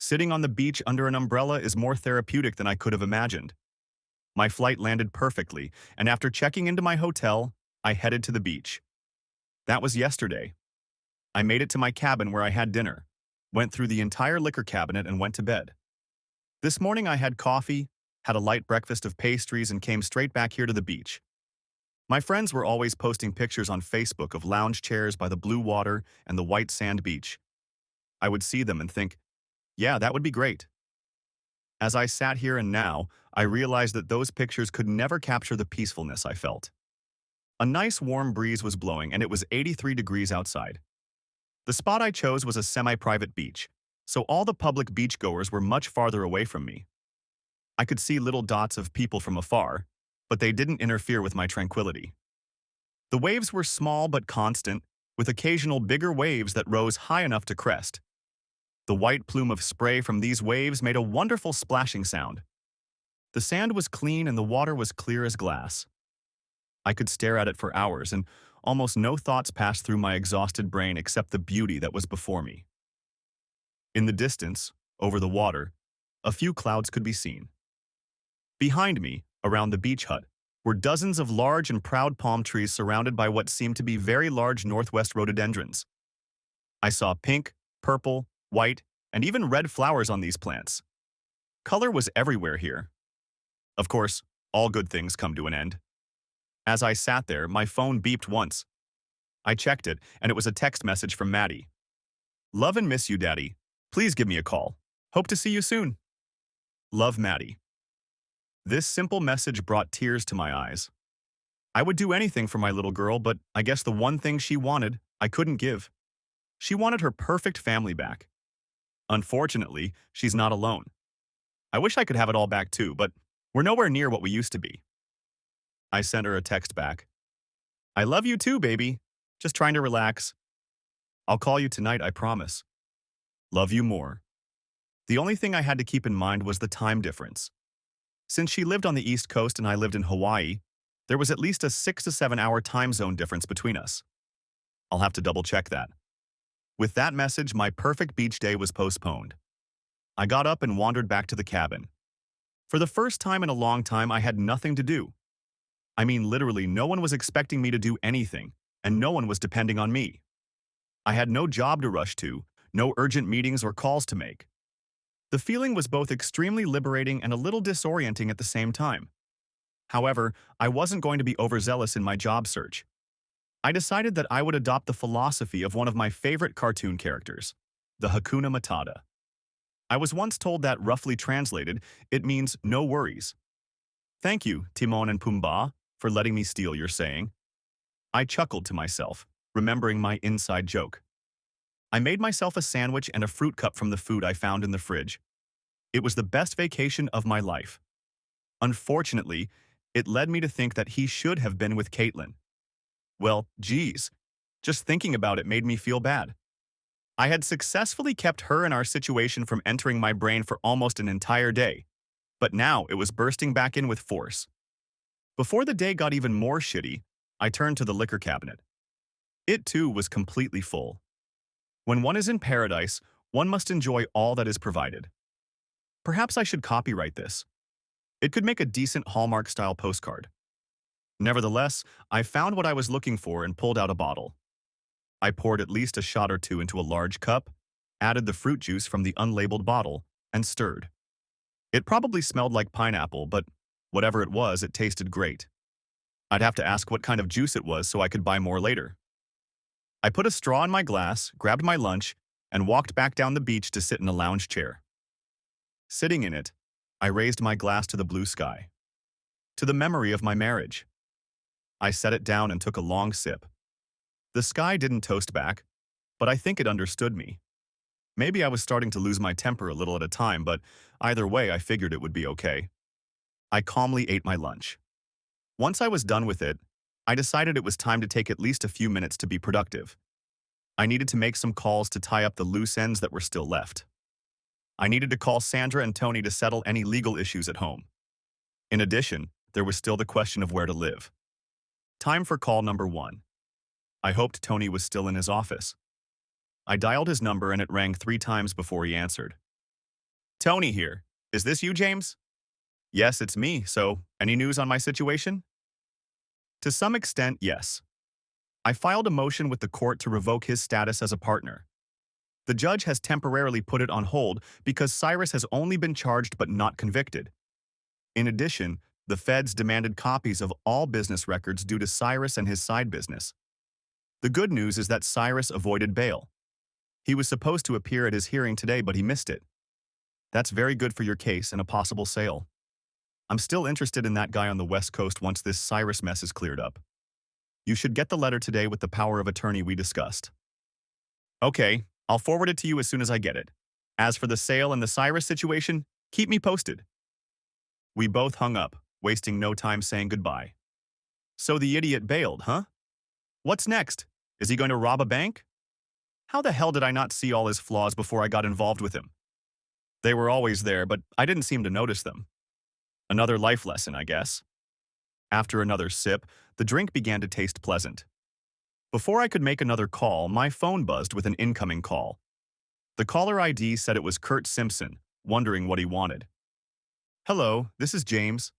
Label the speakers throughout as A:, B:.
A: Sitting on the beach under an umbrella is more therapeutic than I could have imagined. My flight landed perfectly, and after checking into my hotel, I headed to the beach. That was yesterday. I made it to my cabin where I had dinner, went through the entire liquor cabinet, and went to bed. This morning I had coffee, had a light breakfast of pastries, and came straight back here to the beach. My friends were always posting pictures on Facebook of lounge chairs by the blue water and the white sand beach. I would see them and think, yeah, that would be great. As I sat here and now, I realized that those pictures could never capture the peacefulness I felt. A nice warm breeze was blowing and it was 83 degrees outside. The spot I chose was a semi-private beach, so all the public beachgoers were much farther away from me. I could see little dots of people from afar, but they didn't interfere with my tranquility. The waves were small but constant, with occasional bigger waves that rose high enough to crest. The white plume of spray from these waves made a wonderful splashing sound. The sand was clean and the water was clear as glass. I could stare at it for hours, and almost no thoughts passed through my exhausted brain except the beauty that was before me. In the distance, over the water, a few clouds could be seen. Behind me, around the beach hut, were dozens of large and proud palm trees surrounded by what seemed to be very large northwest rhododendrons. I saw pink, purple, white, and even red flowers on these plants. Color was everywhere here. Of course, all good things come to an end. As I sat there, my phone beeped once. I checked it, and it was a text message from Maddie. Love and miss you, Daddy. Please give me a call. Hope to see you soon. Love, Maddie. This simple message brought tears to my eyes. I would do anything for my little girl, but I guess the one thing she wanted, I couldn't give. She wanted her perfect family back. Unfortunately, she's not alone. I wish I could have it all back too, but we're nowhere near what we used to be. I sent her a text back. I love you too, baby. Just trying to relax. I'll call you tonight, I promise. Love you more. The only thing I had to keep in mind was the time difference. Since she lived on the East Coast and I lived in Hawaii, there was at least a 6 to 7 hour time zone difference between us. I'll have to double check that. With that message, my perfect beach day was postponed. I got up and wandered back to the cabin. For the first time in a long time, I had nothing to do. I mean, literally, no one was expecting me to do anything, and no one was depending on me. I had no job to rush to, no urgent meetings or calls to make. The feeling was both extremely liberating and a little disorienting at the same time. However, I wasn't going to be overzealous in my job search. I decided that I would adopt the philosophy of one of my favorite cartoon characters, the Hakuna Matata. I was once told that, roughly translated, it means no worries. Thank you, Timon and Pumbaa, for letting me steal your saying. I chuckled to myself, remembering my inside joke. I made myself a sandwich and a fruit cup from the food I found in the fridge. It was the best vacation of my life. Unfortunately, it led me to think that he should have been with Caitlin. Well, geez, just thinking about it made me feel bad. I had successfully kept her and our situation from entering my brain for almost an entire day, but now it was bursting back in with force. Before the day got even more shitty, I turned to the liquor cabinet. It too was completely full. When one is in paradise, one must enjoy all that is provided. Perhaps I should copyright this. It could make a decent Hallmark-style postcard. Nevertheless, I found what I was looking for and pulled out a bottle. I poured at least a shot or two into a large cup, added the fruit juice from the unlabeled bottle, and stirred. It probably smelled like pineapple, but whatever it was, it tasted great. I'd have to ask what kind of juice it was so I could buy more later. I put a straw in my glass, grabbed my lunch, and walked back down the beach to sit in a lounge chair. Sitting in it, I raised my glass to the blue sky, to the memory of my marriage. I set it down and took a long sip. The sky didn't toast back, but I think it understood me. Maybe I was starting to lose my temper a little at a time, but either way, I figured it would be okay. I calmly ate my lunch. Once I was done with it, I decided it was time to take at least a few minutes to be productive. I needed to make some calls to tie up the loose ends that were still left. I needed to call Sandra and Tony to settle any legal issues at home. In addition, there was still the question of where to live. Time for call number 1. I hoped Tony was still in his office. I dialed his number and it rang 3 times before he answered. Tony here. Is this you, James? Yes, it's me. So, any news on my situation? To some extent, yes. I filed a motion with the court to revoke his status as a partner. The judge has temporarily put it on hold because Cyrus has only been charged but not convicted. In addition, the feds demanded copies of all business records due to Cyrus and his side business. The good news is that Cyrus avoided bail. He was supposed to appear at his hearing today, but he missed it. That's very good for your case and a possible sale. I'm still interested in that guy on the West Coast once this Cyrus mess is cleared up. You should get the letter today with the power of attorney we discussed. Okay, I'll forward it to you as soon as I get it. As for the sale and the Cyrus situation, keep me posted. We both hung up, wasting no time saying goodbye. So the idiot bailed, huh? What's next? Is he going to rob a bank? How the hell did I not see all his flaws before I got involved with him? They were always there, but I didn't seem to notice them. Another life lesson, I guess. After another sip, the drink began to taste pleasant. Before I could make another call, my phone buzzed with an incoming call. The caller ID said it was Kurt Simpson, wondering what he wanted. Hello, this is James.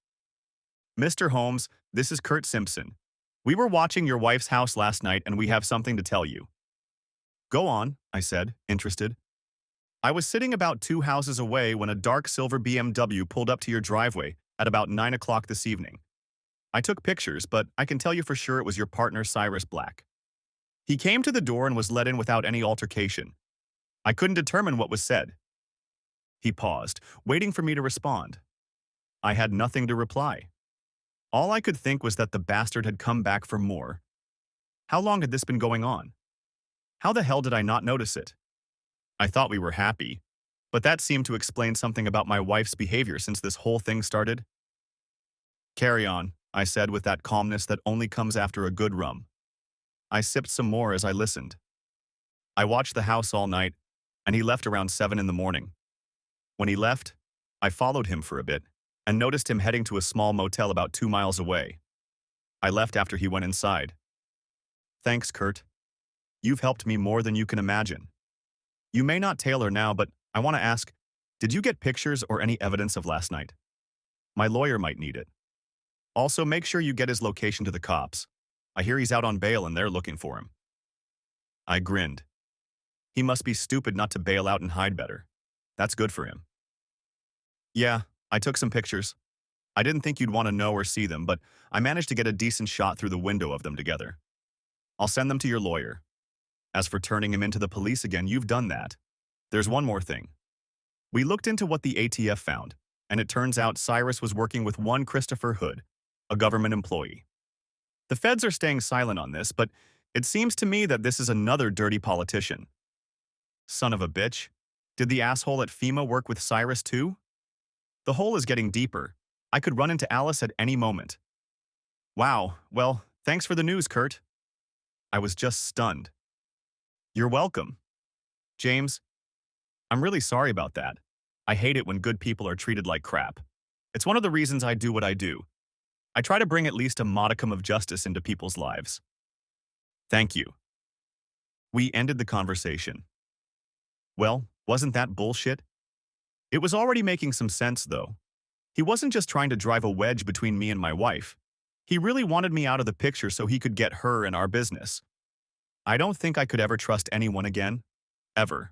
A: Mr. Holmes, this is Kurt Simpson. We were watching your wife's house last night and we have something to tell you. Go on, I said, interested. I was sitting about 2 houses away when a dark silver BMW pulled up to your driveway at about 9 o'clock this evening. I took pictures, but I can tell you for sure it was your partner Cyrus Black. He came to the door and was let in without any altercation. I couldn't determine what was said. He paused, waiting for me to respond. I had nothing to reply. All I could think was that the bastard had come back for more. How long had this been going on? How the hell did I not notice it? I thought we were happy, but that seemed to explain something about my wife's behavior since this whole thing started. Carry on, I said with that calmness that only comes after a good rum. I sipped some more as I listened. I watched the house all night, and he left around 7 in the morning. When he left, I followed him for a bit and noticed him heading to a small motel about 2 miles away. I left after he went inside. Thanks, Kurt. You've helped me more than you can imagine. You may not tailor now, but I want to ask, did you get pictures or any evidence of last night? My lawyer might need it. Also, make sure you get his location to the cops. I hear he's out on bail and they're looking for him. I grinned. He must be stupid not to bail out and hide better. That's good for him. Yeah, I took some pictures. I didn't think you'd want to know or see them, but I managed to get a decent shot through the window of them together. I'll send them to your lawyer. As for turning him into the police again, you've done that. There's one more thing. We looked into what the ATF found, and it turns out Cyrus was working with one Christopher Hood, a government employee. The feds are staying silent on this, but it seems to me that this is another dirty politician. Son of a bitch. Did the asshole at FEMA work with Cyrus too? The hole is getting deeper. I could run into Alice at any moment. Wow, well, thanks for the news, Kurt. I was just stunned. You're welcome. James, I'm really sorry about that. I hate it when good people are treated like crap. It's one of the reasons I do what I do. I try to bring at least a modicum of justice into people's lives. Thank you. We ended the conversation. Well, wasn't that bullshit? It was already making some sense, though. He wasn't just trying to drive a wedge between me and my wife. He really wanted me out of the picture so he could get her and our business. I don't think I could ever trust anyone again. Ever.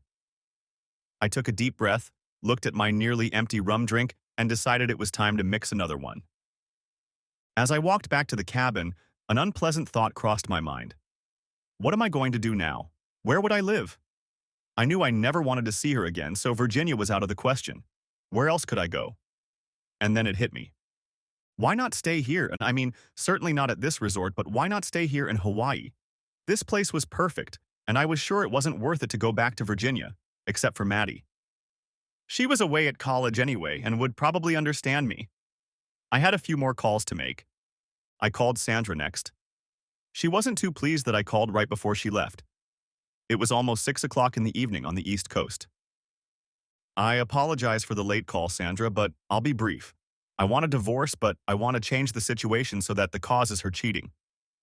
A: I took a deep breath, looked at my nearly empty rum drink, and decided it was time to mix another one. As I walked back to the cabin, an unpleasant thought crossed my mind. What am I going to do now? Where would I live? I knew I never wanted to see her again, so Virginia was out of the question. Where else could I go? And then it hit me. Why not stay here? I mean, certainly not at this resort, but why not stay here in Hawaii? This place was perfect, and I was sure it wasn't worth it to go back to Virginia, except for Maddie. She was away at college anyway and would probably understand me. I had a few more calls to make. I called Sandra next. She wasn't too pleased that I called right before she left. It was almost 6 o'clock in the evening on the East Coast. I apologize for the late call, Sandra, but I'll be brief. I want a divorce, but I want to change the situation so that the cause is her cheating.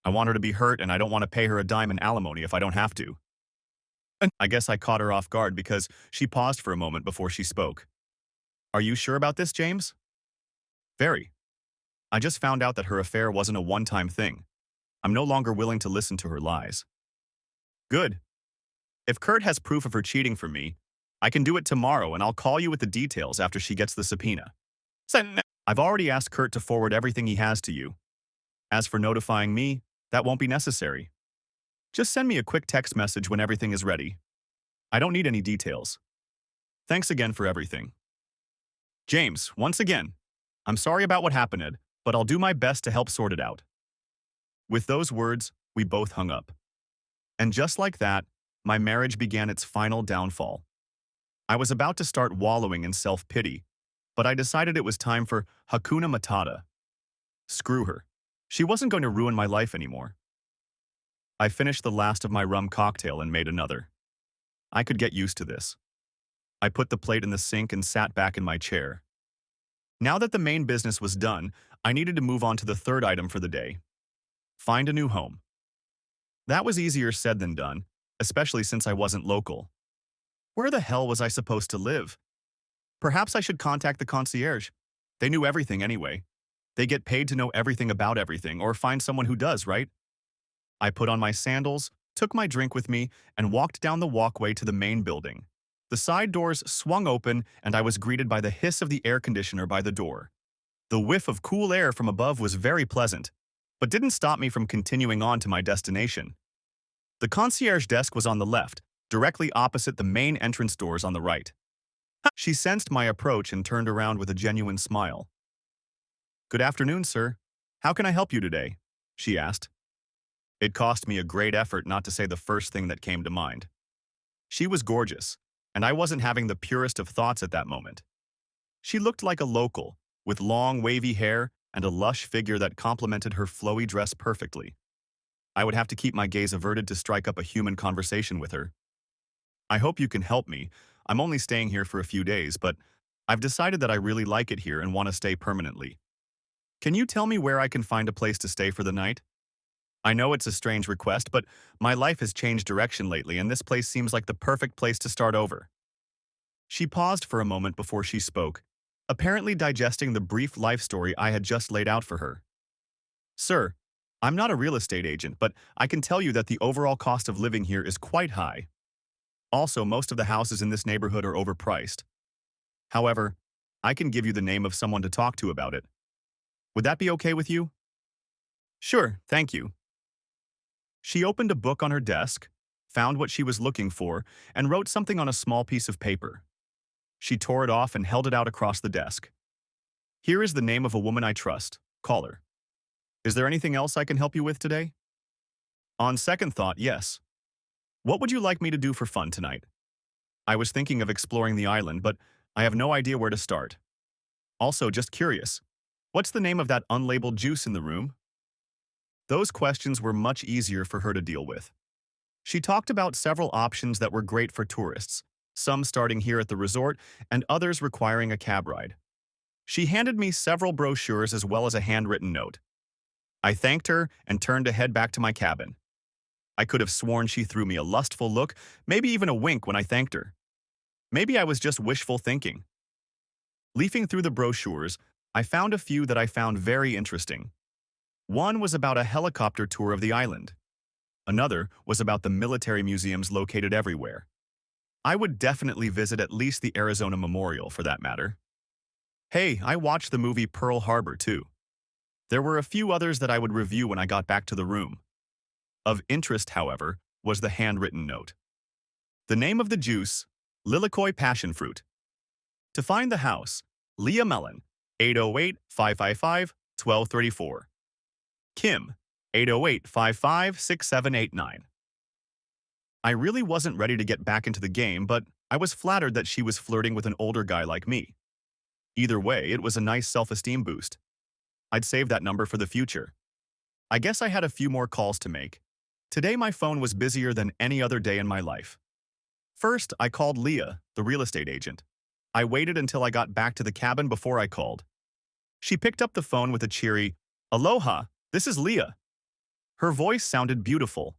A: I want her to be hurt, and I don't want to pay her a dime in alimony if I don't have to. I guess I caught her off guard because she paused for a moment before she spoke. Are you sure about this, James? Very. I just found out that her affair wasn't a one-time thing. I'm no longer willing to listen to her lies. Good. If Kurt has proof of her cheating for me, I can do it tomorrow and I'll call you with the details after she gets the subpoena. I've already asked Kurt to forward everything he has to you. As for notifying me, that won't be necessary. Just send me a quick text message when everything is ready. I don't need any details. Thanks again for everything. James, once again, I'm sorry about what happened, Ed, but I'll do my best to help sort it out. With those words, we both hung up. And just like that, my marriage began its final downfall. I was about to start wallowing in self-pity, but I decided it was time for Hakuna Matata. Screw her. She wasn't going to ruin my life anymore. I finished the last of my rum cocktail and made another. I could get used to this. I put the plate in the sink and sat back in my chair. Now that the main business was done, I needed to move on to the third item for the day. Find a new home. That was easier said than done, especially since I wasn't local. Where the hell was I supposed to live? Perhaps I should contact the concierge. They knew everything anyway. They get paid to know everything about everything, or find someone who does, right? I put on my sandals, took my drink with me, and walked down the walkway to the main building. The side doors swung open, and I was greeted by the hiss of the air conditioner by the door. The whiff of cool air from above was very pleasant, but didn't stop me from continuing on to my destination. The concierge desk was on the left, directly opposite the main entrance doors on the right. She sensed my approach and turned around with a genuine smile. "Good afternoon, sir. How can I help you today?" she asked. It cost me a great effort not to say the first thing that came to mind. She was gorgeous, and I wasn't having the purest of thoughts at that moment. She looked like a local, with long, wavy hair and a lush figure that complemented her flowy dress perfectly. I would have to keep my gaze averted to strike up a human conversation with her. "I hope you can help me. I'm only staying here for a few days, but I've decided that I really like it here and want to stay permanently. Can you tell me where I can find a place to stay for the night? I know it's a strange request, but my life has changed direction lately and this place seems like the perfect place to start over." She paused for a moment before she spoke, apparently digesting the brief life story I had just laid out for her. "Sir, I'm not a real estate agent, but I can tell you that the overall cost of living here is quite high. Also, most of the houses in this neighborhood are overpriced. However, I can give you the name of someone to talk to about it. Would that be okay with you?" "Sure, thank you." She opened a book on her desk, found what she was looking for, and wrote something on a small piece of paper. She tore it off and held it out across the desk. "Here is the name of a woman I trust. Call her. Is there anything else I can help you with today?" "On second thought, yes. What would you like me to do for fun tonight?" "I was thinking of exploring the island, but I have no idea where to start. Also, just curious, what's the name of that unlabeled juice in the room?" Those questions were much easier for her to deal with. She talked about several options that were great for tourists, some starting here at the resort and others requiring a cab ride. She handed me several brochures as well as a handwritten note. I thanked her and turned to head back to my cabin. I could have sworn she threw me a lustful look, maybe even a wink when I thanked her. Maybe I was just wishful thinking. Leafing through the brochures, I found a few that I found very interesting. One was about a helicopter tour of the island. Another was about the military museums located everywhere. I would definitely visit at least the Arizona Memorial for that matter. Hey, I watched the movie Pearl Harbor too. There were a few others that I would review when I got back to the room. Of interest, however, was the handwritten note. The name of the juice, Lilikoi Passion Fruit. To find the house, Leah Mellon, 808-555-1234. Kim, 808-55-6789. I really wasn't ready to get back into the game, but I was flattered that she was flirting with an older guy like me. Either way, it was a nice self-esteem boost. I'd save that number for the future. I guess I had a few more calls to make. Today my phone was busier than any other day in my life. First, I called Leah, the real estate agent. I waited until I got back to the cabin before I called. She picked up the phone with a cheery, "Aloha, this is Leah." Her voice sounded beautiful.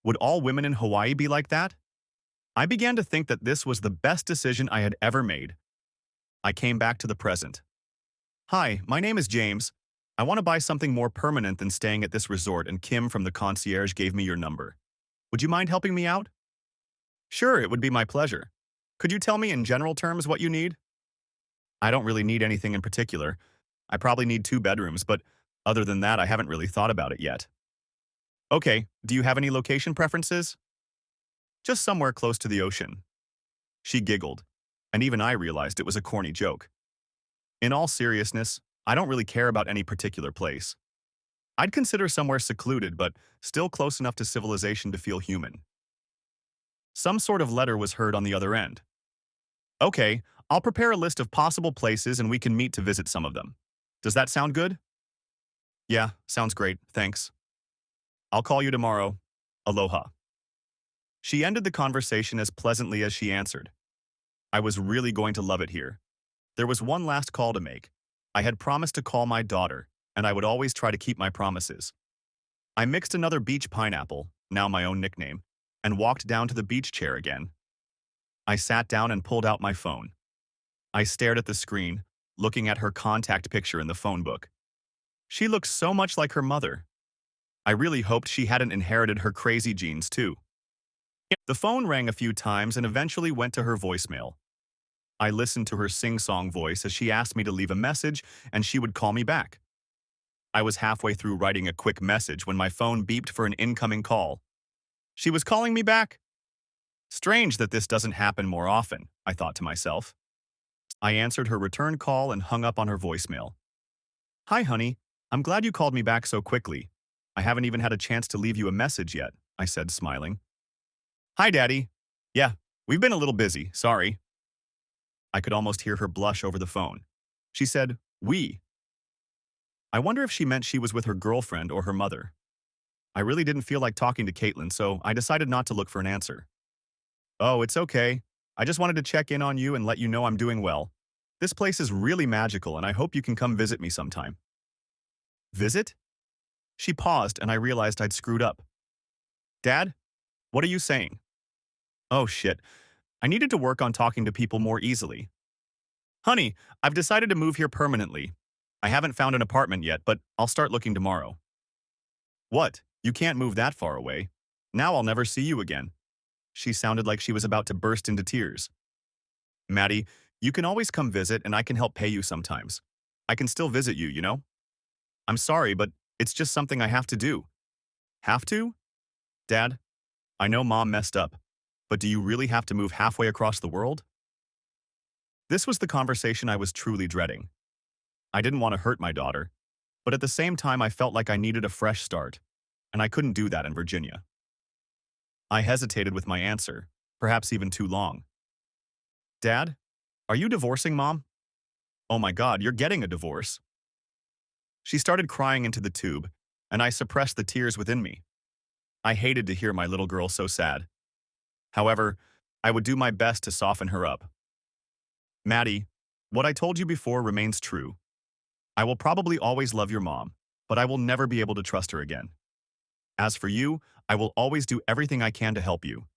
A: Would all women in Hawaii be like that? I began to think that this was the best decision I had ever made. I came back to the present. Hi, my name is James. I want to buy something more permanent than staying at this resort, and Kim from the concierge gave me your number. Would you mind helping me out? Sure, it would be my pleasure. Could you tell me in general terms what you need? I don't really need anything in particular. I probably need 2 bedrooms, but other than that, I haven't really thought about it yet. Okay, do you have any location preferences? Just somewhere close to the ocean. She giggled, and even I realized it was a corny joke. In all seriousness, I don't really care about any particular place. I'd consider somewhere secluded, but still close enough to civilization to feel human. Some sort of letter was heard on the other end. Okay, I'll prepare a list of possible places and we can meet to visit some of them. Does that sound good? Yeah, sounds great, thanks. I'll call you tomorrow. Aloha. She ended the conversation as pleasantly as she answered. I was really going to love it here. There was one last call to make. I had promised to call my daughter, and I would always try to keep my promises. I mixed another beach pineapple, now my own nickname, and walked down to the beach chair again. I sat down and pulled out my phone. I stared at the screen, looking at her contact picture in the phone book. She looked so much like her mother. I really hoped she hadn't inherited her crazy genes too. The phone rang a few times and eventually went to her voicemail. I listened to her sing-song voice as she asked me to leave a message and she would call me back. I was halfway through writing a quick message when my phone beeped for an incoming call. She was calling me back? Strange that this doesn't happen more often, I thought to myself. I answered her return call and hung up on her voicemail. Hi, honey. I'm glad you called me back so quickly. I haven't even had a chance to leave you a message yet, I said, smiling. Hi, Daddy. Yeah, we've been a little busy, sorry. I could almost hear her blush over the phone. She said, we. I wonder if she meant she was with her girlfriend or her mother. I really didn't feel like talking to Caitlin, so I decided not to look for an answer. Oh, it's okay. I just wanted to check in on you and let you know I'm doing well. This place is really magical and I hope you can come visit me sometime. Visit? She paused and I realized I'd screwed up. Dad, what are you saying? Oh shit, I needed to work on talking to people more easily. Honey, I've decided to move here permanently. I haven't found an apartment yet, but I'll start looking tomorrow. What? You can't move that far away. Now I'll never see you again. She sounded like she was about to burst into tears. Maddie, you can always come visit and I can help pay you sometimes. I can still visit you, you know? I'm sorry, but it's just something I have to do. Have to? Dad, I know Mom messed up, but do you really have to move halfway across the world? This was the conversation I was truly dreading. I didn't want to hurt my daughter, but at the same time I felt like I needed a fresh start, and I couldn't do that in Virginia. I hesitated with my answer, perhaps even too long. Dad, are you divorcing Mom? Oh my God, you're getting a divorce. She started crying into the tube, and I suppressed the tears within me. I hated to hear my little girl so sad. However, I would do my best to soften her up. Maddie, what I told you before remains true. I will probably always love your mom, but I will never be able to trust her again. As for you, I will always do everything I can to help you.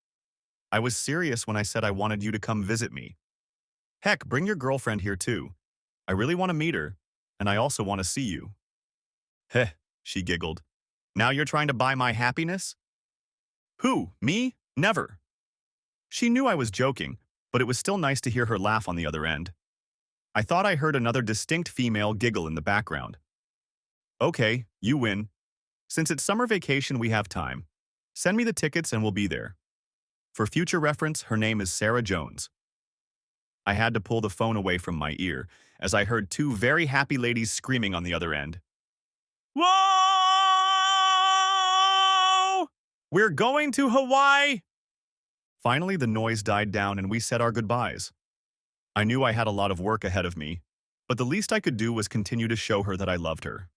A: I was serious when I said I wanted you to come visit me. Heck, bring your girlfriend here too. I really want to meet her, and I also want to see you. Heh, she giggled. Now you're trying to buy my happiness? Who, me? Never. She knew I was joking, but it was still nice to hear her laugh on the other end. I thought I heard another distinct female giggle in the background. Okay, you win. Since it's summer vacation, we have time. Send me the tickets and we'll be there. For future reference, her name is Sarah Jones. I had to pull the phone away from my ear as I heard 2 very happy ladies screaming on the other end. Whoa! We're going to Hawaii! Finally, the noise died down and we said our goodbyes. I knew I had a lot of work ahead of me, but the least I could do was continue to show her that I loved her.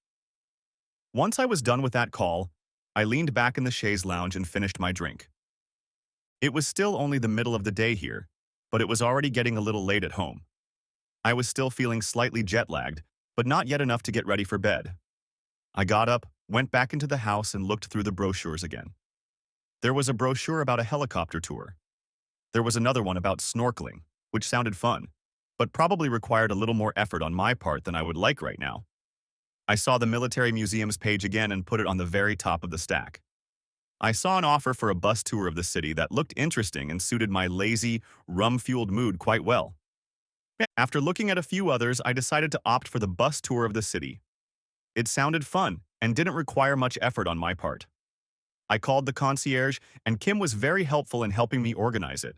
A: Once I was done with that call, I leaned back in the chaise lounge and finished my drink. It was still only the middle of the day here, but it was already getting a little late at home. I was still feeling slightly jet-lagged, but not yet enough to get ready for bed. I got up, went back into the house and looked through the brochures again. There was a brochure about a helicopter tour. There was another one about snorkeling, which sounded fun. but probably required a little more effort on my part than I would like right now. I saw the military museums page again and put it on the very top of the stack. I saw an offer for a bus tour of the city that looked interesting and suited my lazy, rum-fueled mood quite well. After looking at a few others, I decided to opt for the bus tour of the city. It sounded fun and didn't require much effort on my part. I called the concierge, and Kim was very helpful in helping me organize it.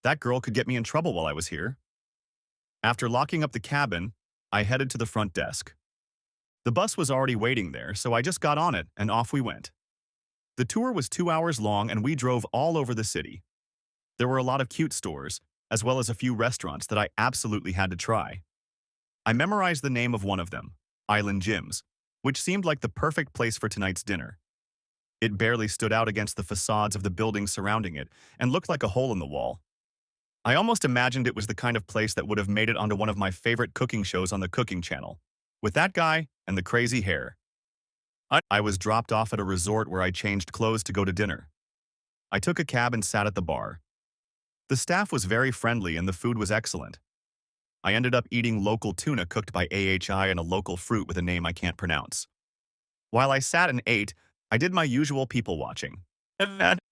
A: That girl could get me in trouble while I was here. After locking up the cabin, I headed to the front desk. The bus was already waiting there, so I just got on it and off we went. The tour was 2 hours long and we drove all over the city. There were a lot of cute stores, as well as a few restaurants that I absolutely had to try. I memorized the name of one of them, Island Jim's, which seemed like the perfect place for tonight's dinner. It barely stood out against the facades of the buildings surrounding it and looked like a hole in the wall. I almost imagined it was the kind of place that would have made it onto one of my favorite cooking shows on the cooking channel, with that guy and the crazy hair. I was dropped off at a resort where I changed clothes to go to dinner. I took a cab and sat at the bar. The staff was very friendly and the food was excellent. I ended up eating local tuna cooked by AHI and a local fruit with a name I can't pronounce. While I sat and ate, I did my usual people watching.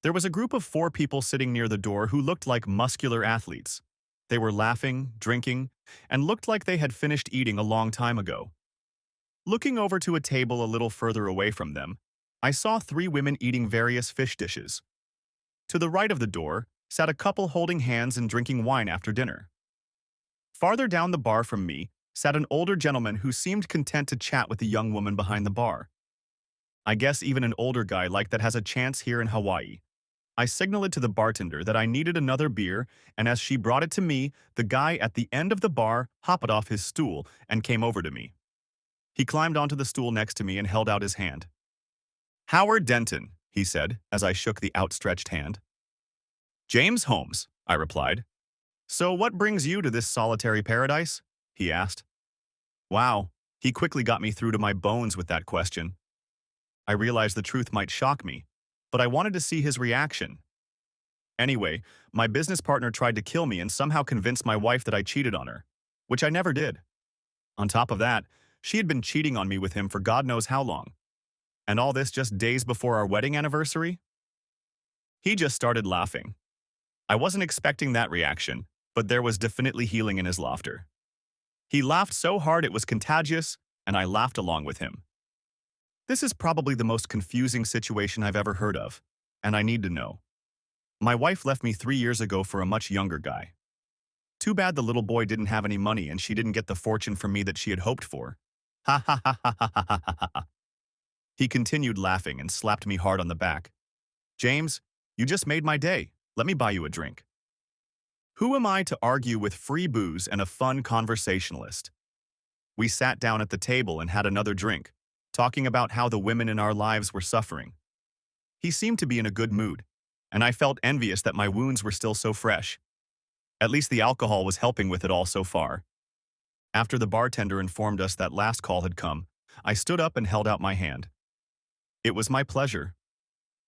A: There was a group of 4 people sitting near the door who looked like muscular athletes. They were laughing, drinking, and looked like they had finished eating a long time ago. Looking over to a table a little further away from them, I saw 3 women eating various fish dishes. To the right of the door sat a couple holding hands and drinking wine after dinner. Farther down the bar from me sat an older gentleman who seemed content to chat with the young woman behind the bar. I guess even an older guy like that has a chance here in Hawaii. I signaled to the bartender that I needed another beer, and as she brought it to me, the guy at the end of the bar hopped off his stool and came over to me. He climbed onto the stool next to me and held out his hand. "Howard Denton," he said as I shook the outstretched hand. "James Holmes," I replied. "So what brings you to this solitary paradise?" he asked. Wow, he quickly got me through to my bones with that question. I realized the truth might shock me, but I wanted to see his reaction. Anyway, my business partner tried to kill me and somehow convinced my wife that I cheated on her, which I never did. On top of that, she had been cheating on me with him for God knows how long. And all this just days before our wedding anniversary? He just started laughing. I wasn't expecting that reaction, but there was definitely healing in his laughter. He laughed so hard it was contagious, and I laughed along with him. This is probably the most confusing situation I've ever heard of, and I need to know. My wife left me 3 years ago for a much younger guy. Too bad the little boy didn't have any money and she didn't get the fortune from me that she had hoped for. Ha ha ha ha ha ha ha ha ha. He continued laughing and slapped me hard on the back. "James, you just made my day. Let me buy you a drink." Who am I to argue with free booze and a fun conversationalist? We sat down at the table and had another drink, talking about how the women in our lives were suffering. He seemed to be in a good mood, and I felt envious that my wounds were still so fresh. At least the alcohol was helping with it all so far. After the bartender informed us that last call had come, I stood up and held out my hand. "It was my pleasure.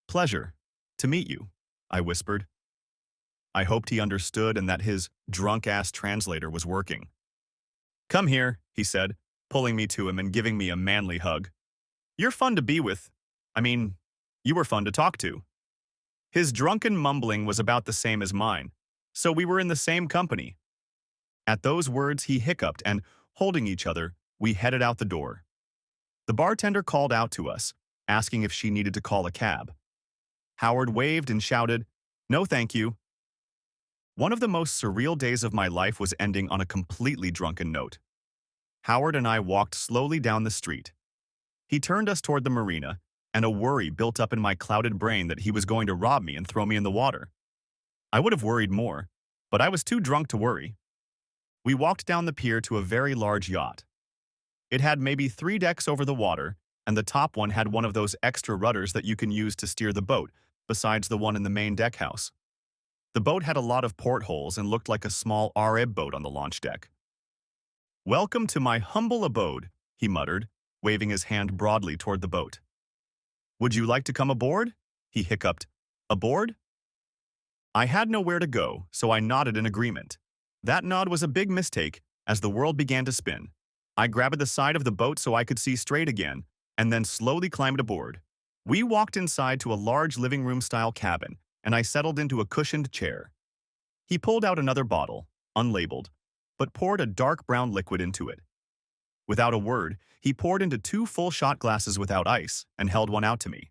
A: Pleasure to meet you," I whispered. I hoped he understood and that his drunk-ass translator was working. "Come here," he said, pulling me to him and giving me a manly hug. "You're fun to be with. I mean, you were fun to talk to." His drunken mumbling was about the same as mine, so we were in the same company. At those words, he hiccuped and, holding each other, we headed out the door. The bartender called out to us, asking if she needed to call a cab. Howard waved and shouted, "No thank you." One of the most surreal days of my life was ending on a completely drunken note. Howard and I walked slowly down the street. He turned us toward the marina, and a worry built up in my clouded brain that he was going to rob me and throw me in the water. I would have worried more, but I was too drunk to worry. We walked down the pier to a very large yacht. It had maybe 3 decks over the water, and the top one had one of those extra rudders that you can use to steer the boat, besides the one in the main deck house. The boat had a lot of portholes and looked like a small Arab boat on the launch deck. "Welcome to my humble abode," he muttered, waving his hand broadly toward the boat. "Would you like to come aboard?" he hiccuped. "Aboard?" I had nowhere to go, so I nodded in agreement. That nod was a big mistake as the world began to spin. I grabbed the side of the boat so I could see straight again, and then slowly climbed aboard. We walked inside to a large living room-style cabin, and I settled into a cushioned chair. He pulled out another bottle, unlabeled, but poured a dark brown liquid into it. Without a word, he poured into 2 full shot glasses without ice and held one out to me.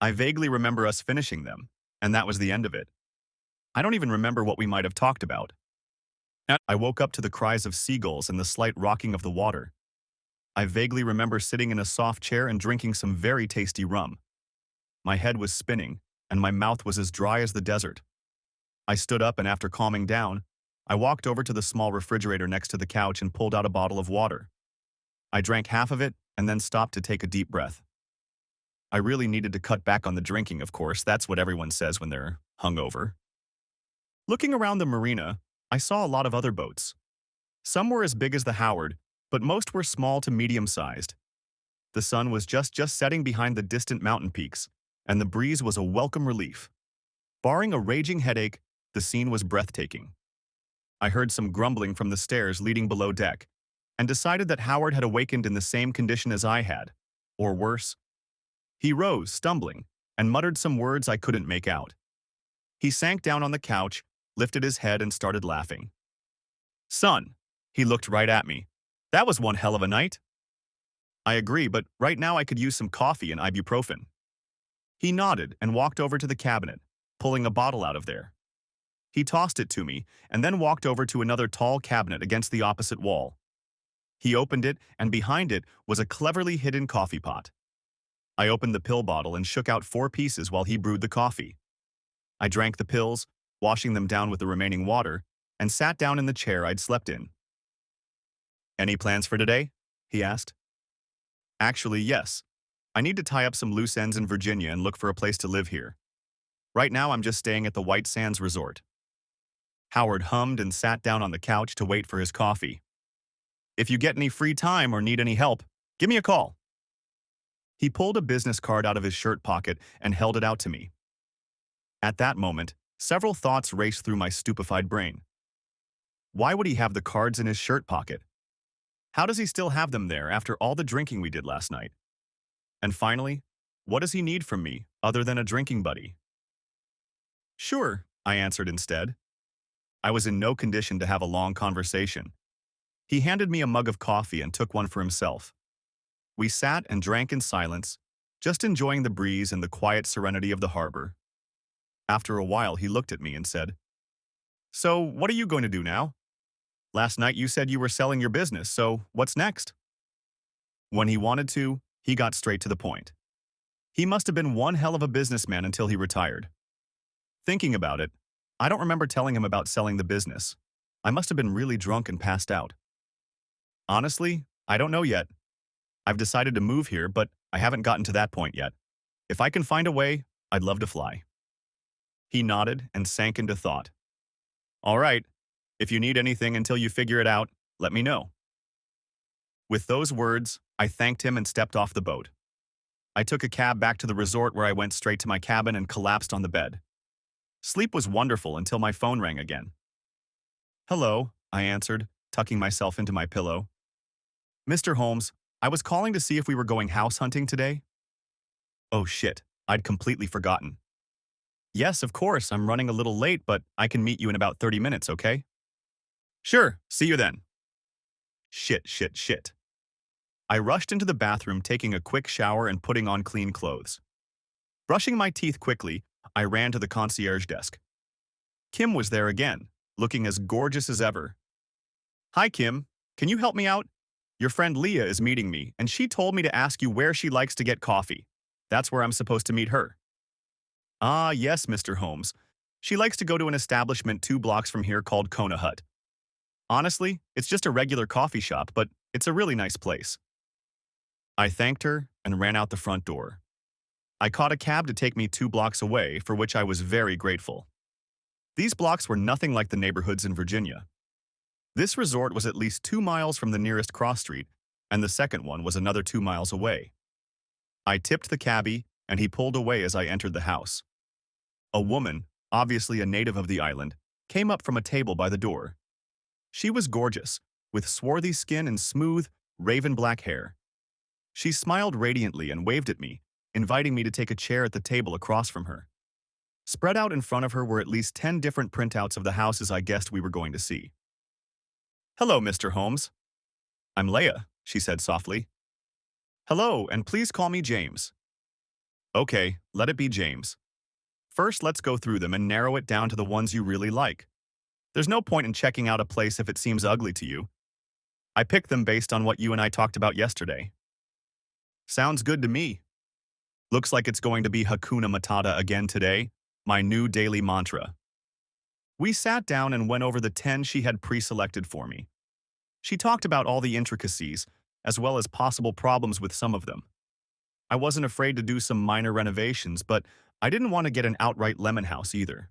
A: I vaguely remember us finishing them, and that was the end of it. I don't even remember what we might have talked about. I woke up to the cries of seagulls and the slight rocking of the water. I vaguely remember sitting in a soft chair and drinking some very tasty rum. My head was spinning, and my mouth was as dry as the desert. I stood up, and after calming down, I walked over to the small refrigerator next to the couch and pulled out a bottle of water. I drank half of it and then stopped to take a deep breath. I really needed to cut back on the drinking, of course. That's what everyone says when they're hungover. Looking around the marina, I saw a lot of other boats. Some were as big as the Howard, but most were small to medium-sized. The sun was just setting behind the distant mountain peaks, and the breeze was a welcome relief. Barring a raging headache, the scene was breathtaking. I heard some grumbling from the stairs leading below deck, and decided that Howard had awakened in the same condition as I had, or worse. He rose, stumbling, and muttered some words I couldn't make out. He sank down on the couch, lifted his head, and started laughing. "Son," he looked right at me. "That was one hell of a night." I agree, but right now I could use some coffee and ibuprofen. He nodded and walked over to the cabinet, pulling a bottle out of there. He tossed it to me and then walked over to another tall cabinet against the opposite wall. He opened it, and behind it was a cleverly hidden coffee pot. I opened the pill bottle and shook out 4 pieces while he brewed the coffee. I drank the pills, washing them down with the remaining water, and sat down in the chair I'd slept in. "Any plans for today?" he asked. "Actually, yes. I need to tie up some loose ends in Virginia and look for a place to live here. Right now I'm just staying at the White Sands Resort." Howard hummed and sat down on the couch to wait for his coffee. "If you get any free time or need any help, give me a call." He pulled a business card out of his shirt pocket and held it out to me. At that moment, several thoughts raced through my stupefied brain. Why would he have the cards in his shirt pocket? How does he still have them there after all the drinking we did last night? And finally, what does he need from me other than a drinking buddy? "Sure," I answered instead. I was in no condition to have a long conversation. He handed me a mug of coffee and took one for himself. We sat and drank in silence, just enjoying the breeze and the quiet serenity of the harbor. After a while, he looked at me and said, "So, what are you going to do now? Last night you said you were selling your business, so what's next?" When he wanted to, he got straight to the point. He must have been one hell of a businessman until he retired. Thinking about it, I don't remember telling him about selling the business. I must have been really drunk and passed out. Honestly, I don't know yet. I've decided to move here, but I haven't gotten to that point yet. If I can find a way, I'd love to fly. He nodded and sank into thought. "All right, if you need anything until you figure it out, let me know." With those words, I thanked him and stepped off the boat. I took a cab back to the resort where I went straight to my cabin and collapsed on the bed. Sleep was wonderful until my phone rang again. "Hello," I answered, tucking myself into my pillow. "Mr. Holmes, I was calling to see if we were going house hunting today." Oh shit, I'd completely forgotten. "Yes, of course, I'm running a little late, but I can meet you in about 30 minutes, okay?" "Sure, see you then." Shit. I rushed into the bathroom, taking a quick shower and putting on clean clothes. Brushing my teeth quickly, I ran to the concierge desk. Kim was there again, looking as gorgeous as ever. "Hi, Kim. Can you help me out? Your friend Leah is meeting me, and she told me to ask you where she likes to get coffee. That's where I'm supposed to meet her." "Ah, yes, Mr. Holmes. She likes to go to an establishment 2 blocks from here called Kona Hut. Honestly, it's just a regular coffee shop, but it's a really nice place." I thanked her and ran out the front door. I caught a cab to take me 2 blocks away, for which I was very grateful. These blocks were nothing like the neighborhoods in Virginia. This resort was at least 2 miles from the nearest cross street, and the second one was another 2 miles away. I tipped the cabbie, and he pulled away as I entered the house. A woman, obviously a native of the island, came up from a table by the door, She was gorgeous, with swarthy skin and smooth, raven black hair. She smiled radiantly and waved at me, inviting me to take a chair at the table across from her. Spread out in front of her were at least 10 different printouts of the houses I guessed we were going to see. "Hello, Mr. Holmes. I'm Leia," she said softly. "Hello, and please call me James." "Okay, let it be James. First, let's go through them and narrow it down to the ones you really like. There's no point in checking out a place if it seems ugly to you. I picked them based on what you and I talked about yesterday." "Sounds good to me. Looks like it's going to be Hakuna Matata again today, my new daily mantra." We sat down and went over the 10 she had pre-selected for me. She talked about all the intricacies, as well as possible problems with some of them. I wasn't afraid to do some minor renovations, but I didn't want to get an outright lemon house either.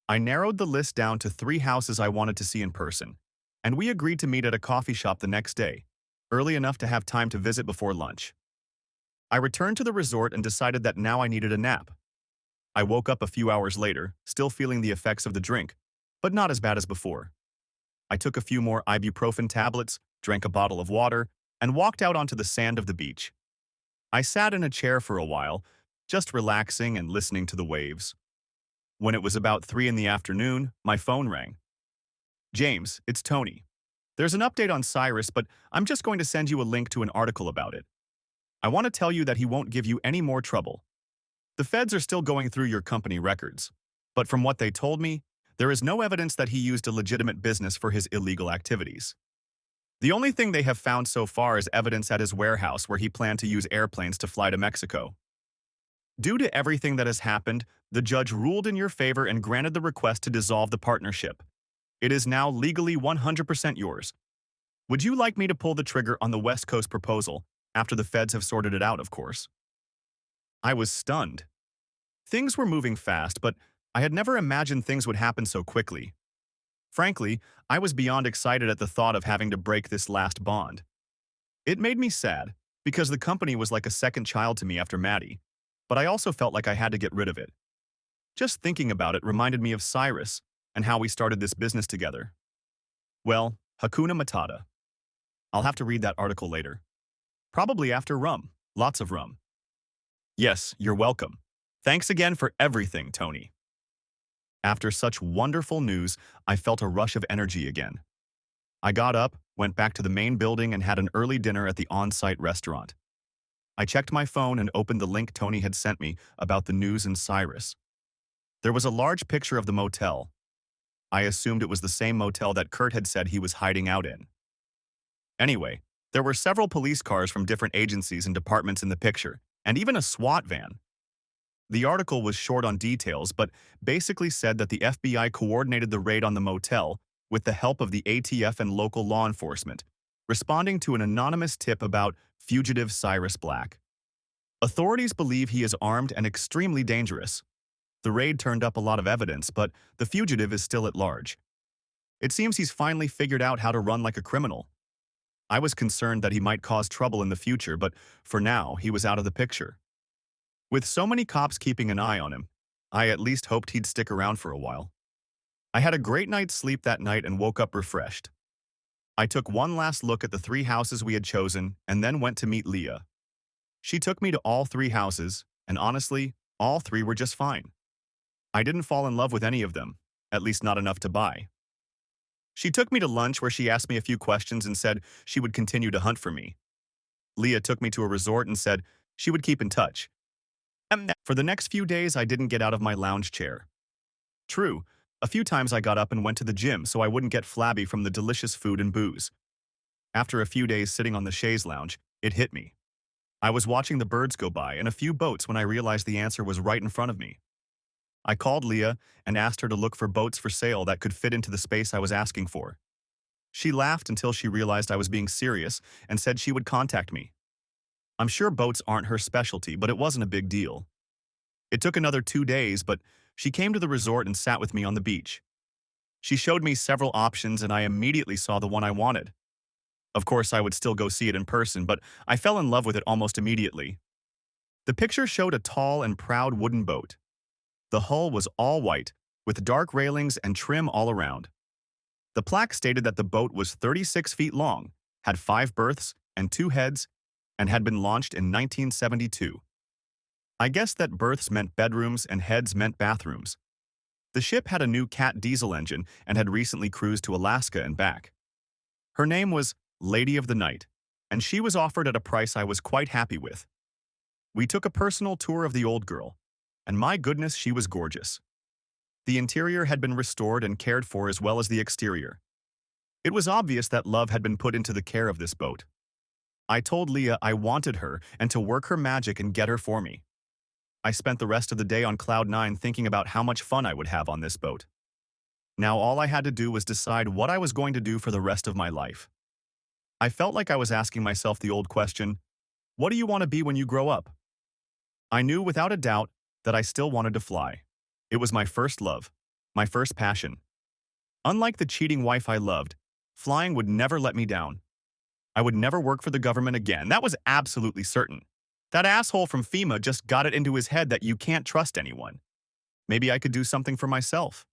A: I narrowed the list down to 3 houses I wanted to see in person, and we agreed to meet at a coffee shop the next day, early enough to have time to visit before lunch. I returned to the resort and decided that now I needed a nap. I woke up a few hours later, still feeling the effects of the drink, but not as bad as before. I took a few more ibuprofen tablets, drank a bottle of water, and walked out onto the sand of the beach. I sat in a chair for a while, just relaxing and listening to the waves. When it was about 3 in the afternoon, my phone rang. "James, it's Tony. There's an update on Cyrus, but I'm just going to send you a link to an article about it. I want to tell you that he won't give you any more trouble. The feds are still going through your company records, but from what they told me, there is no evidence that he used a legitimate business for his illegal activities. The only thing they have found so far is evidence at his warehouse where he planned to use airplanes to fly to Mexico. Due to everything that has happened, the judge ruled in your favor and granted the request to dissolve the partnership. It is now legally 100% yours. Would you like me to pull the trigger on the West Coast proposal, after the feds have sorted it out, of course?" I was stunned. Things were moving fast, but I had never imagined things would happen so quickly. Frankly, I was beyond excited at the thought of having to break this last bond. It made me sad, because the company was like a second child to me after Maddie, but I also felt like I had to get rid of it. Just thinking about it reminded me of Cyrus and how we started this business together. Well, Hakuna Matata. I'll have to read that article later. Probably after rum. Lots of rum. Yes, you're welcome. Thanks again for everything, Tony. After such wonderful news, I felt a rush of energy again. I got up, went back to the main building, and had an early dinner at the on-site restaurant. I checked my phone and opened the link Tony had sent me about the news in Cyrus. There was a large picture of the motel. I assumed it was the same motel that Kurt had said he was hiding out in. Anyway, there were several police cars from different agencies and departments in the picture, and even a SWAT van. The article was short on details, but basically said that the FBI coordinated the raid on the motel with the help of the ATF and local law enforcement, responding to an anonymous tip about fugitive Cyrus Black. Authorities believe he is armed and extremely dangerous. The raid turned up a lot of evidence, but the fugitive is still at large. It seems he's finally figured out how to run like a criminal. I was concerned that he might cause trouble in the future, but for now, he was out of the picture. With so many cops keeping an eye on him, I at least hoped he'd stick around for a while. I had a great night's sleep that night and woke up refreshed. I took one last look at the 3 houses we had chosen and then went to meet Leah. She took me to all 3 houses, and honestly, all 3 were just fine. I didn't fall in love with any of them, at least not enough to buy. She took me to lunch where she asked me a few questions and said she would continue to hunt for me. Leah took me to a resort and said she would keep in touch. For the next few days, I didn't get out of my lounge chair. True, a few times I got up and went to the gym so I wouldn't get flabby from the delicious food and booze. After a few days sitting on the chaise lounge, it hit me. I was watching the birds go by and a few boats when I realized the answer was right in front of me. I called Leah and asked her to look for boats for sale that could fit into the space I was asking for. She laughed until she realized I was being serious and said she would contact me. I'm sure boats aren't her specialty, but it wasn't a big deal. It took another 2 days, but she came to the resort and sat with me on the beach. She showed me several options and I immediately saw the one I wanted. Of course, I would still go see it in person, but I fell in love with it almost immediately. The picture showed a tall and proud wooden boat. The hull was all white, with dark railings and trim all around. The plaque stated that the boat was 36 feet long, had 5 berths and 2 heads, and had been launched in 1972. I guessed that berths meant bedrooms and heads meant bathrooms. The ship had a new Cat diesel engine and had recently cruised to Alaska and back. Her name was Lady of the Night, and she was offered at a price I was quite happy with. We took a personal tour of the old girl, and my goodness, she was gorgeous. The interior had been restored and cared for as well as the exterior. It was obvious that love had been put into the care of this boat. I told Leah I wanted her and to work her magic and get her for me. I spent the rest of the day on Cloud 9 thinking about how much fun I would have on this boat. Now all I had to do was decide what I was going to do for the rest of my life. I felt like I was asking myself the old question, what do you want to be when you grow up? I knew without a doubt that I still wanted to fly. It was my first love, my first passion. Unlike the cheating wife I loved, flying would never let me down. I would never work for the government again. That was absolutely certain. That asshole from FEMA just got it into his head that you can't trust anyone. Maybe I could do something for myself.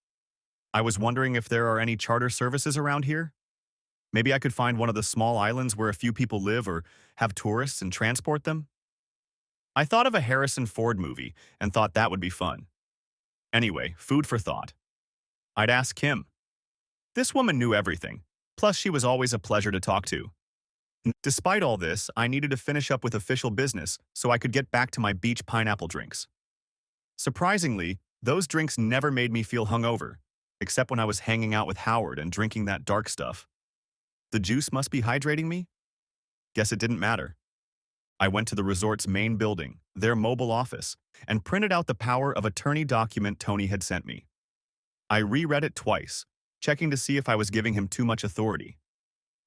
A: I was wondering if there are any charter services around here. Maybe I could find one of the small islands where a few people live or have tourists and transport them. I thought of a Harrison Ford movie and thought that would be fun. Anyway, food for thought. I'd ask Kim. This woman knew everything, plus she was always a pleasure to talk to. Despite all this, I needed to finish up with official business so I could get back to my beach pineapple drinks. Surprisingly, those drinks never made me feel hungover, except when I was hanging out with Howard and drinking that dark stuff. The juice must be hydrating me? Guess it didn't matter. I went to the resort's main building, their mobile office, and printed out the power of attorney document Tony had sent me. I reread it twice, checking to see if I was giving him too much authority.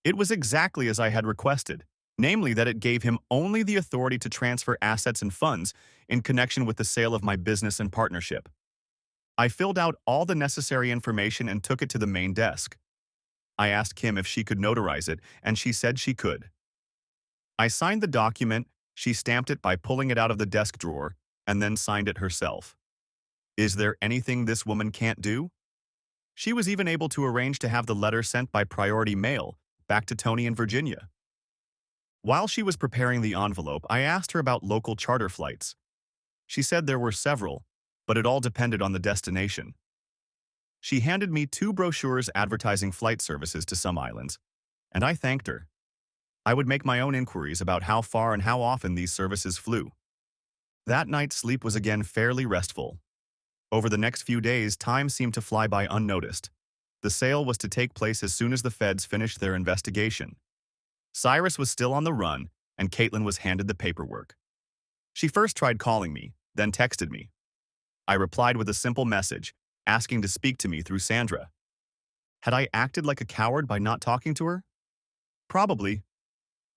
A: It was exactly as I had requested, namely that it gave him only the authority to transfer assets and funds in connection with the sale of my business and partnership. I filled out all the necessary information and took it to the main desk. I asked Kim if she could notarize it, and she said she could. I signed the document, she stamped it by pulling it out of the desk drawer, and then signed it herself. Is there anything this woman can't do? She was even able to arrange to have the letter sent by priority mail back to Tony in Virginia. While she was preparing the envelope, I asked her about local charter flights. She said there were several, but it all depended on the destination. She handed me 2 brochures advertising flight services to some islands, and I thanked her. I would make my own inquiries about how far and how often these services flew. That night's sleep was again fairly restful. Over the next few days, time seemed to fly by unnoticed. The sale was to take place as soon as the feds finished their investigation. Cyrus was still on the run, and Caitlin was handed the paperwork. She first tried calling me, then texted me. I replied with a simple message, asking to speak to me through Sandra. Had I acted like a coward by not talking to her? Probably.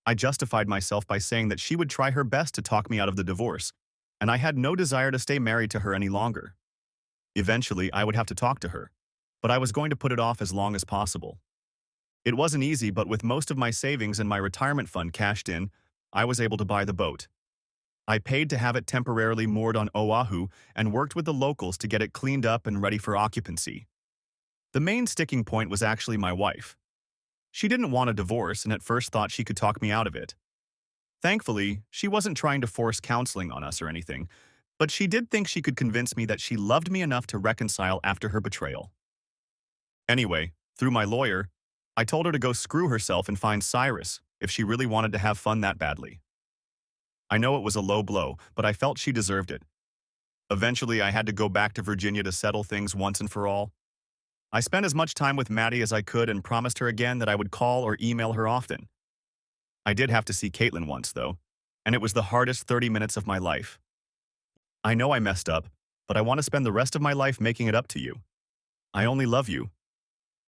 A: I justified myself by saying that she would try her best to talk me out of the divorce, and I had no desire to stay married to her any longer. Eventually, I would have to talk to her, but I was going to put it off as long as possible. It wasn't easy, but with most of my savings and my retirement fund cashed in, I was able to buy the boat. I paid to have it temporarily moored on Oahu and worked with the locals to get it cleaned up and ready for occupancy. The main sticking point was actually my wife. She didn't want a divorce and at first thought she could talk me out of it. Thankfully, she wasn't trying to force counseling on us or anything, but she did think she could convince me that she loved me enough to reconcile after her betrayal. Anyway, through my lawyer, I told her to go screw herself and find Cyrus if she really wanted to have fun that badly. I know it was a low blow, but I felt she deserved it. Eventually, I had to go back to Virginia to settle things once and for all. I spent as much time with Maddie as I could and promised her again that I would call or email her often. I did have to see Caitlin once, though, and it was the hardest 30 minutes of my life. I know I messed up, but I want to spend the rest of my life making it up to you. I only love you.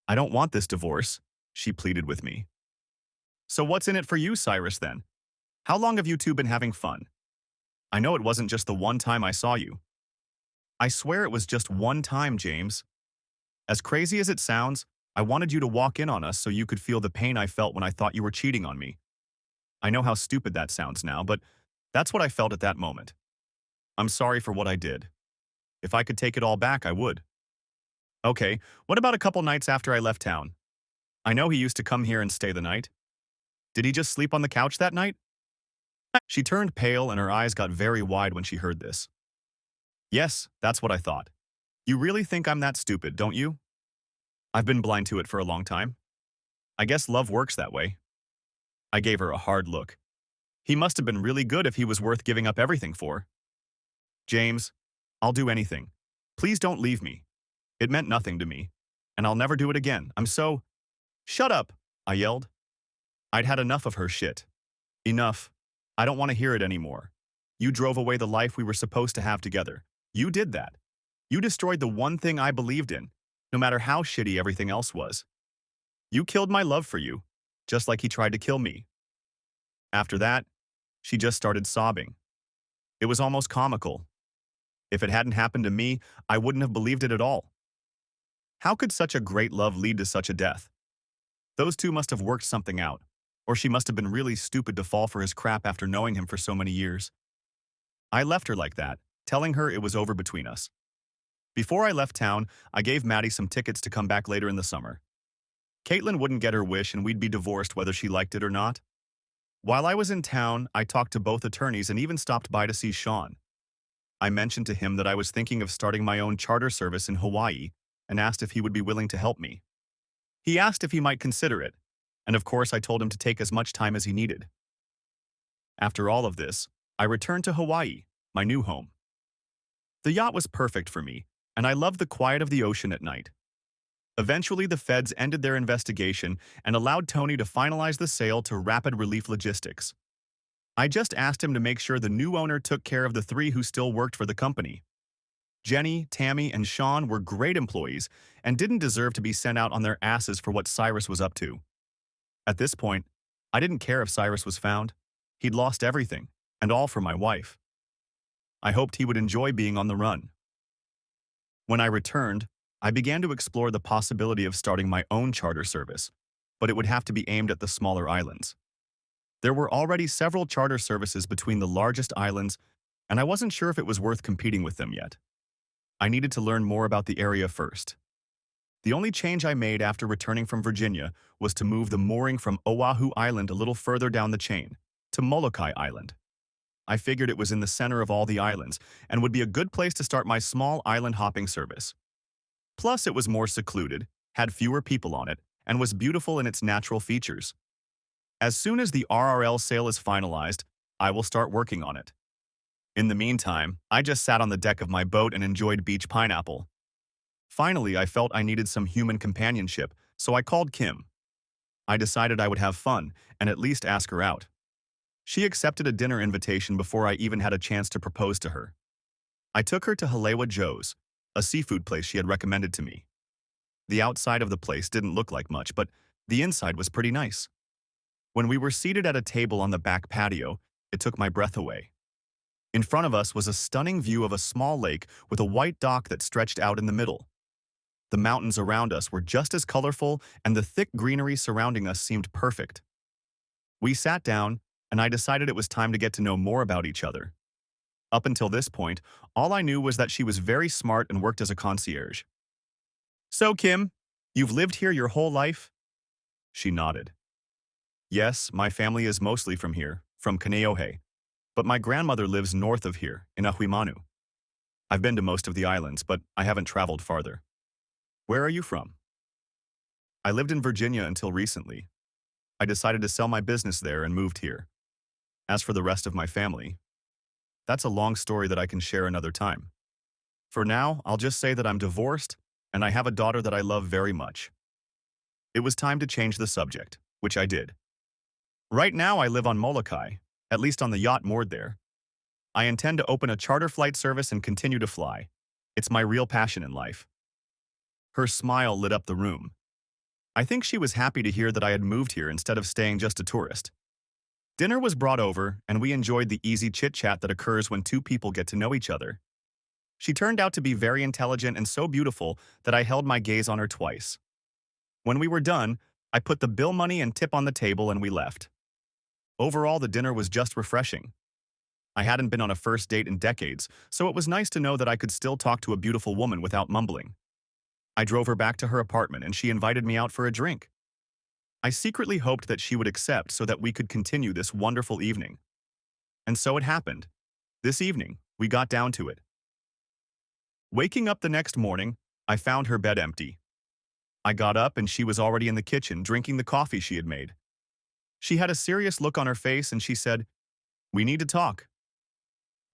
A: I don't want this divorce, she pleaded with me. So what's in it for you, Cyrus, then? How long have you two been having fun? I know it wasn't just the one time I saw you. I swear it was just one time, James. As crazy as it sounds, I wanted you to walk in on us so you could feel the pain I felt when I thought you were cheating on me. I know how stupid that sounds now, but that's what I felt at that moment. I'm sorry for what I did. If I could take it all back, I would. Okay, what about a couple nights after I left town? I know he used to come here and stay the night. Did he just sleep on the couch that night? She turned pale and her eyes got very wide when she heard this. Yes, that's what I thought. You really think I'm that stupid, don't you? I've been blind to it for a long time. I guess love works that way. I gave her a hard look. He must have been really good if he was worth giving up everything for. James, I'll do anything. Please don't leave me. It meant nothing to me. And I'll never do it again. I'm so… Shut up, I yelled. I'd had enough of her shit. Enough. I don't want to hear it anymore. You drove away the life we were supposed to have together. You did that. You destroyed the one thing I believed in, no matter how shitty everything else was. You killed my love for you, just like he tried to kill me. After that, she just started sobbing. It was almost comical. If it hadn't happened to me, I wouldn't have believed it at all. How could such a great love lead to such a death? Those two must have worked something out, or she must have been really stupid to fall for his crap after knowing him for so many years. I left her like that, telling her it was over between us. Before I left town, I gave Maddie some tickets to come back later in the summer. Caitlin wouldn't get her wish and we'd be divorced whether she liked it or not. While I was in town, I talked to both attorneys and even stopped by to see Sean. I mentioned to him that I was thinking of starting my own charter service in Hawaii and asked if he would be willing to help me. He asked if he might consider it, and of course I told him to take as much time as he needed. After all of this, I returned to Hawaii, my new home. The yacht was perfect for me, and I loved the quiet of the ocean at night. Eventually, the feds ended their investigation and allowed Tony to finalize the sale to Rapid Relief Logistics. I just asked him to make sure the new owner took care of the three who still worked for the company. Jenny, Tammy, and Sean were great employees and didn't deserve to be sent out on their asses for what Cyrus was up to. At this point, I didn't care if Cyrus was found. He'd lost everything, and all for my wife. I hoped he would enjoy being on the run. When I returned, I began to explore the possibility of starting my own charter service, but it would have to be aimed at the smaller islands. There were already several charter services between the largest islands, and I wasn't sure if it was worth competing with them yet. I needed to learn more about the area first. The only change I made after returning from Virginia was to move the mooring from Oahu Island a little further down the chain, to Molokai Island. I figured it was in the center of all the islands and would be a good place to start my small island hopping service. Plus, it was more secluded, had fewer people on it, and was beautiful in its natural features. As soon as the RRL sale is finalized, I will start working on it. In the meantime, I just sat on the deck of my boat and enjoyed beach pineapple. Finally, I felt I needed some human companionship, so I called Kim. I decided I would have fun and at least ask her out. She accepted a dinner invitation before I even had a chance to propose to her. I took her to Halewa Joe's, a seafood place she had recommended to me. The outside of the place didn't look like much, but the inside was pretty nice. When we were seated at a table on the back patio, it took my breath away. In front of us was a stunning view of a small lake with a white dock that stretched out in the middle. The mountains around us were just as colorful, and the thick greenery surrounding us seemed perfect. We sat down, and I decided it was time to get to know more about each other. Up until this point, all I knew was that she was very smart and worked as a concierge. So, Kim, you've lived here your whole life? She nodded. Yes, my family is mostly from here, from Kaneohe, but my grandmother lives north of here, in Ahuimanu. I've been to most of the islands, but I haven't traveled farther. Where are you from? I lived in Virginia until recently. I decided to sell my business there and moved here. As for the rest of my family, that's a long story that I can share another time. For now, I'll just say that I'm divorced, and I have a daughter that I love very much. It was time to change the subject, which I did. Right now, I live on Molokai, at least on the yacht moored there. I intend to open a charter flight service and continue to fly. It's my real passion in life. Her smile lit up the room. I think she was happy to hear that I had moved here instead of staying just a tourist. Dinner was brought over, and we enjoyed the easy chit-chat that occurs when two people get to know each other. She turned out to be very intelligent and so beautiful that I held my gaze on her twice. When we were done, I put the bill money and tip on the table and we left. Overall, the dinner was just refreshing. I hadn't been on a first date in decades, so it was nice to know that I could still talk to a beautiful woman without mumbling. I drove her back to her apartment and she invited me out for a drink. I secretly hoped that she would accept so that we could continue this wonderful evening. And so it happened. This evening, we got down to it. Waking up the next morning, I found her bed empty. I got up and she was already in the kitchen drinking the coffee she had made. She had a serious look on her face and she said, "We need to talk."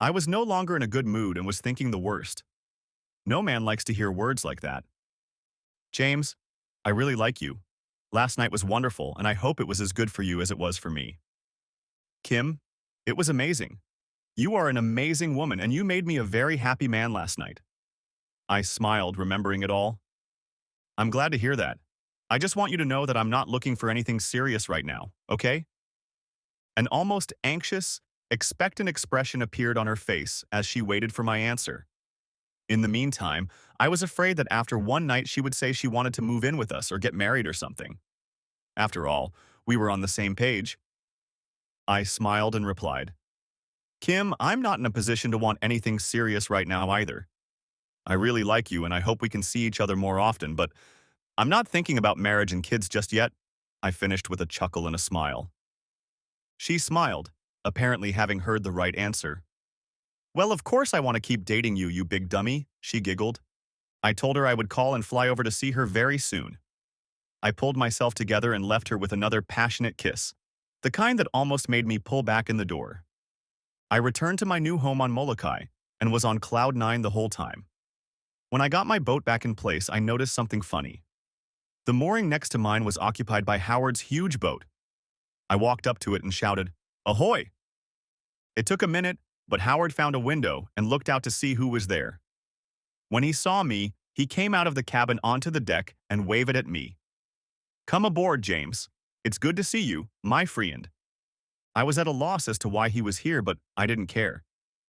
A: I was no longer in a good mood and was thinking the worst. No man likes to hear words like that. "James, I really like you. Last night was wonderful and I hope it was as good for you as it was for me." "Kim, it was amazing. You are an amazing woman and you made me a very happy man last night." I smiled, remembering it all. "I'm glad to hear that. I just want you to know that I'm not looking for anything serious right now, okay?" An almost anxious, expectant expression appeared on her face as she waited for my answer. In the meantime, I was afraid that after one night she would say she wanted to move in with us or get married or something. After all, we were on the same page. I smiled and replied, "Kim, I'm not in a position to want anything serious right now either. I really like you and I hope we can see each other more often, but I'm not thinking about marriage and kids just yet." I finished with a chuckle and a smile. She smiled, apparently having heard the right answer. "Well, of course I want to keep dating you, you big dummy," she giggled. I told her I would call and fly over to see her very soon. I pulled myself together and left her with another passionate kiss, the kind that almost made me pull back in the door. I returned to my new home on Molokai and was on cloud nine the whole time. When I got my boat back in place, I noticed something funny. The mooring next to mine was occupied by Howard's huge boat. I walked up to it and shouted, "Ahoy!" It took a minute, but Howard found a window and looked out to see who was there. When he saw me, he came out of the cabin onto the deck and waved at me. "Come aboard, James. It's good to see you, my friend." I was at a loss as to why he was here, but I didn't care.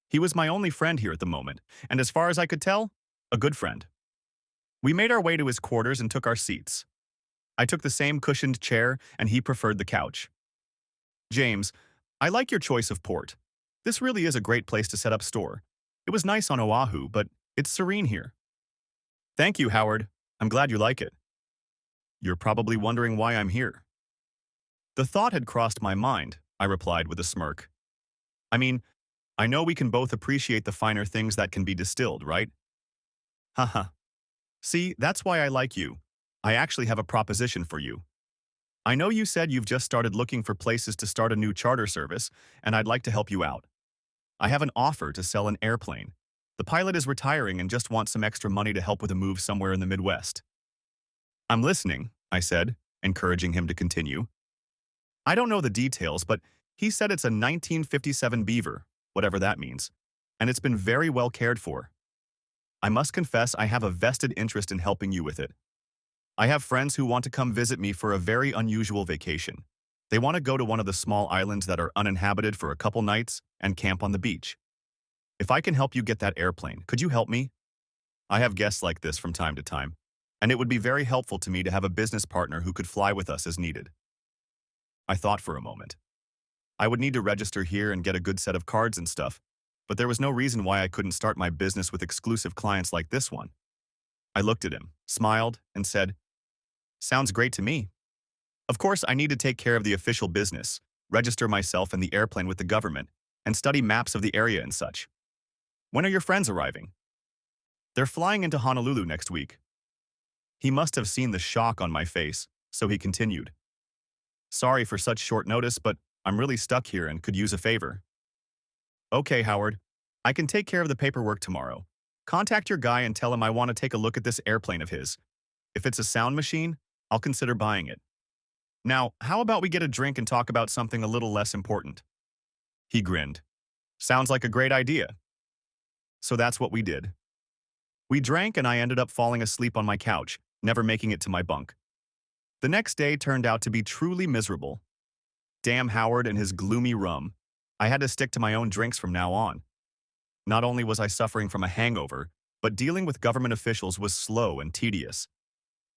A: He was my only friend here at the moment, and as far as I could tell, a good friend. We made our way to his quarters and took our seats. I took the same cushioned chair, and he preferred the couch. "James, I like your choice of port. This really is a great place to set up store. It was nice on Oahu, but it's serene here." "Thank you, Howard. I'm glad you like it." "You're probably wondering why I'm here." "The thought had crossed my mind," I replied with a smirk. "I mean, I know we can both appreciate the finer things that can be distilled, right?" "Haha. See, that's why I like you. I actually have a proposition for you. I know you said you've just started looking for places to start a new charter service, and I'd like to help you out. I have an offer to sell an airplane. The pilot is retiring and just wants some extra money to help with a move somewhere in the Midwest." "I'm listening," I said, encouraging him to continue. "I don't know the details, but he said it's a 1957 Beaver, whatever that means, and it's been very well cared for. I must confess I have a vested interest in helping you with it. I have friends who want to come visit me for a very unusual vacation. They want to go to one of the small islands that are uninhabited for a couple nights and camp on the beach. If I can help you get that airplane, could you help me? I have guests like this from time to time, and it would be very helpful to me to have a business partner who could fly with us as needed." I thought for a moment. I would need to register here and get a good set of cards and stuff, but there was no reason why I couldn't start my business with exclusive clients like this one. I looked at him, smiled, and said, "Sounds great to me. Of course, I need to take care of the official business, register myself and the airplane with the government, and study maps of the area and such. When are your friends arriving?" "They're flying into Honolulu next week." He must have seen the shock on my face, so he continued, "Sorry for such short notice, but I'm really stuck here and could use a favor." "Okay, Howard. I can take care of the paperwork tomorrow. Contact your guy and tell him I want to take a look at this airplane of his. If it's a sound machine, I'll consider buying it. Now, how about we get a drink and talk about something a little less important?" He grinned. "Sounds like a great idea." So that's what we did. We drank and I ended up falling asleep on my couch, never making it to my bunk. The next day turned out to be truly miserable. Damn Howard and his gloomy rum. I had to stick to my own drinks from now on. Not only was I suffering from a hangover, but dealing with government officials was slow and tedious.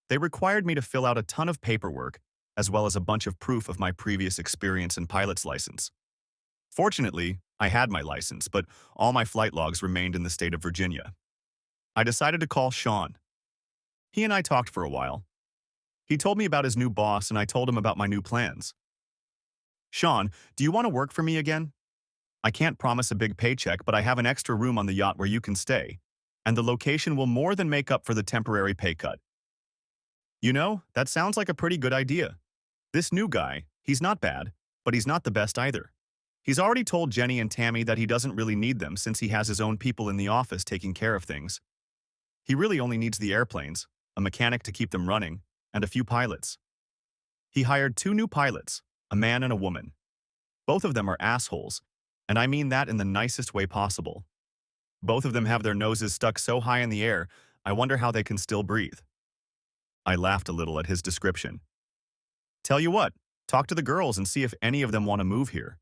A: They required me to fill out a ton of paperwork, as well as a bunch of proof of my previous experience and pilot's license. Fortunately, I had my license, but all my flight logs remained in the state of Virginia. I decided to call Sean. He and I talked for a while. He told me about his new boss and I told him about my new plans. Sean, do you want to work for me again? I can't promise a big paycheck, but I have an extra room on the yacht where you can stay, and the location will more than make up for the temporary pay cut. You know, that sounds like a pretty good idea. This new guy, he's not bad, but he's not the best either. He's already told Jenny and Tammy that he doesn't really need them since he has his own people in the office taking care of things. He really only needs the airplanes, a mechanic to keep them running, and a few pilots. He hired 2 new pilots, a man and a woman. Both of them are assholes, and I mean that in the nicest way possible. Both of them have their noses stuck so high in the air, I wonder how they can still breathe. I laughed a little at his description. Tell you what, talk to the girls and see if any of them want to move here.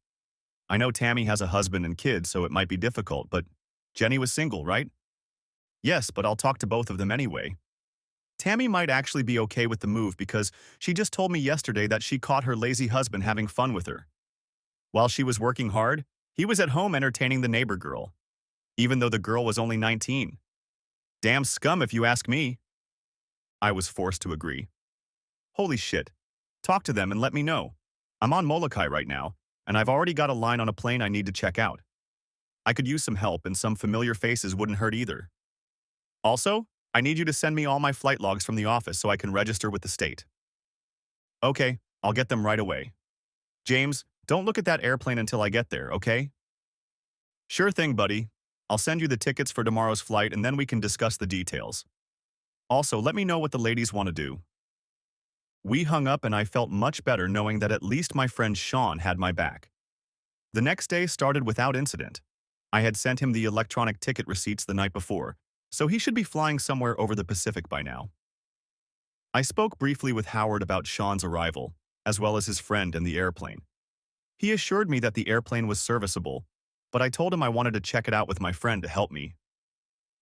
A: I know Tammy has a husband and kids, so it might be difficult, but Jenny was single, right? Yes, but I'll talk to both of them anyway. Tammy might actually be okay with the move because she just told me yesterday that she caught her lazy husband having fun with her. While she was working hard, he was at home entertaining the neighbor girl, even though the girl was only 19. Damn scum if you ask me. I was forced to agree. Holy shit. Talk to them and let me know. I'm on Molokai right now, and I've already got a line on a plane I need to check out. I could use some help and some familiar faces wouldn't hurt either. Also, I need you to send me all my flight logs from the office so I can register with the state. Okay, I'll get them right away. James, don't look at that airplane until I get there, okay? Sure thing, buddy. I'll send you the tickets for tomorrow's flight and then we can discuss the details. Also, let me know what the ladies want to do. We hung up and I felt much better knowing that at least my friend Sean had my back. The next day started without incident. I had sent him the electronic ticket receipts the night before, so he should be flying somewhere over the Pacific by now. I spoke briefly with Howard about Sean's arrival, as well as his friend and the airplane. He assured me that the airplane was serviceable, but I told him I wanted to check it out with my friend to help me.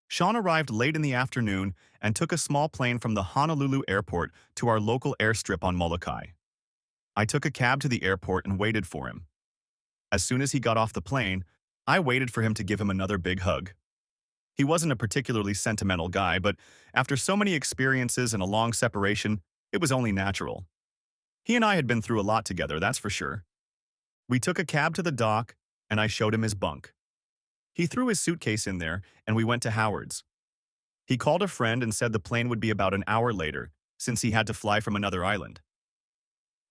A: Sean arrived late in the afternoon and took a small plane from the Honolulu airport to our local airstrip on Molokai. I took a cab to the airport and waited for him. As soon as he got off the plane, I waited for him to give him another big hug. He wasn't a particularly sentimental guy, but after so many experiences and a long separation, it was only natural. He and I had been through a lot together, that's for sure. We took a cab to the dock, and I showed him his bunk. He threw his suitcase in there, and we went to Howard's. He called a friend and said the plane would be about an hour later, since he had to fly from another island.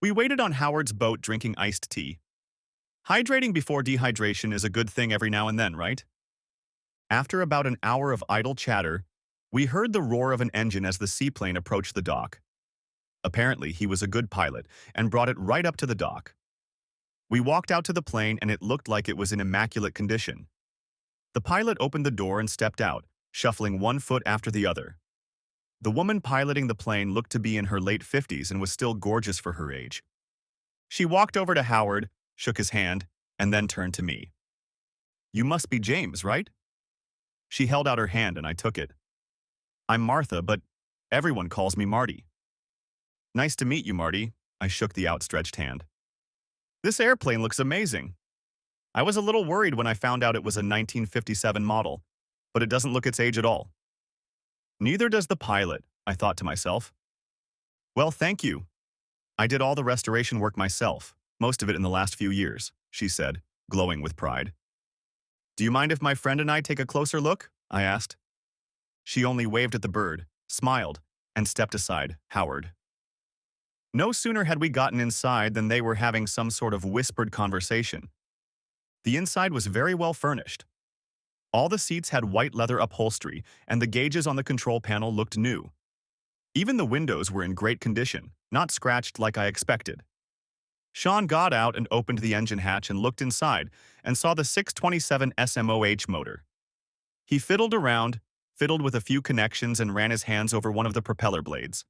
A: We waited on Howard's boat drinking iced tea. Hydrating before dehydration is a good thing every now and then, right? After about an hour of idle chatter, we heard the roar of an engine as the seaplane approached the dock. Apparently, he was a good pilot and brought it right up to the dock. We walked out to the plane and it looked like it was in immaculate condition. The pilot opened the door and stepped out, shuffling one foot after the other. The woman piloting the plane looked to be in her late 50s and was still gorgeous for her age. She walked over to Howard, shook his hand, and then turned to me. "You must be James, right?" She held out her hand and I took it. "I'm Martha, but everyone calls me Marty." "Nice to meet you, Marty." I shook the outstretched hand. "This airplane looks amazing." I was a little worried when I found out it was a 1957 model, but it doesn't look its age at all. Neither does the pilot, I thought to myself. "Well, thank you. I did all the restoration work myself, most of it in the last few years," she said, glowing with pride. "Do you mind if my friend and I take a closer look?" I asked. She only waved at the bird, smiled, and stepped aside, Howard. No sooner had we gotten inside than they were having some sort of whispered conversation. The inside was very well furnished. All the seats had white leather upholstery, and the gauges on the control panel looked new. Even the windows were in great condition, not scratched like I expected. Sean got out and opened the engine hatch and looked inside and saw the 627 SMOH motor. He fiddled around, fiddled with a few connections and ran his hands over one of the propeller blades.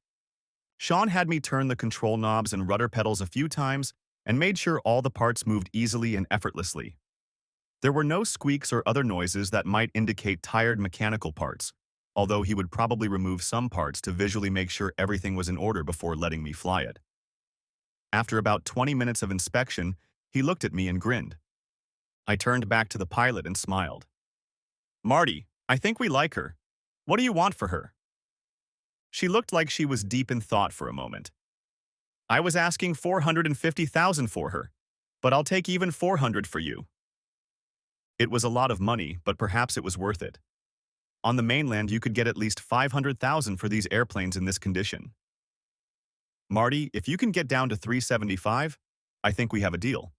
A: Sean had me turn the control knobs and rudder pedals a few times and made sure all the parts moved easily and effortlessly. There were no squeaks or other noises that might indicate tired mechanical parts, although he would probably remove some parts to visually make sure everything was in order before letting me fly it. After about 20 minutes of inspection, he looked at me and grinned. I turned back to the pilot and smiled. "Marty, I think we like her. What do you want for her?" She looked like she was deep in thought for a moment. I was asking 450,000 for her, but I'll take even 400 for you. It was a lot of money, but perhaps it was worth it. On the mainland, you could get at least 500,000 for these airplanes in this condition. Marty, if you can get down to 375, I think we have a deal.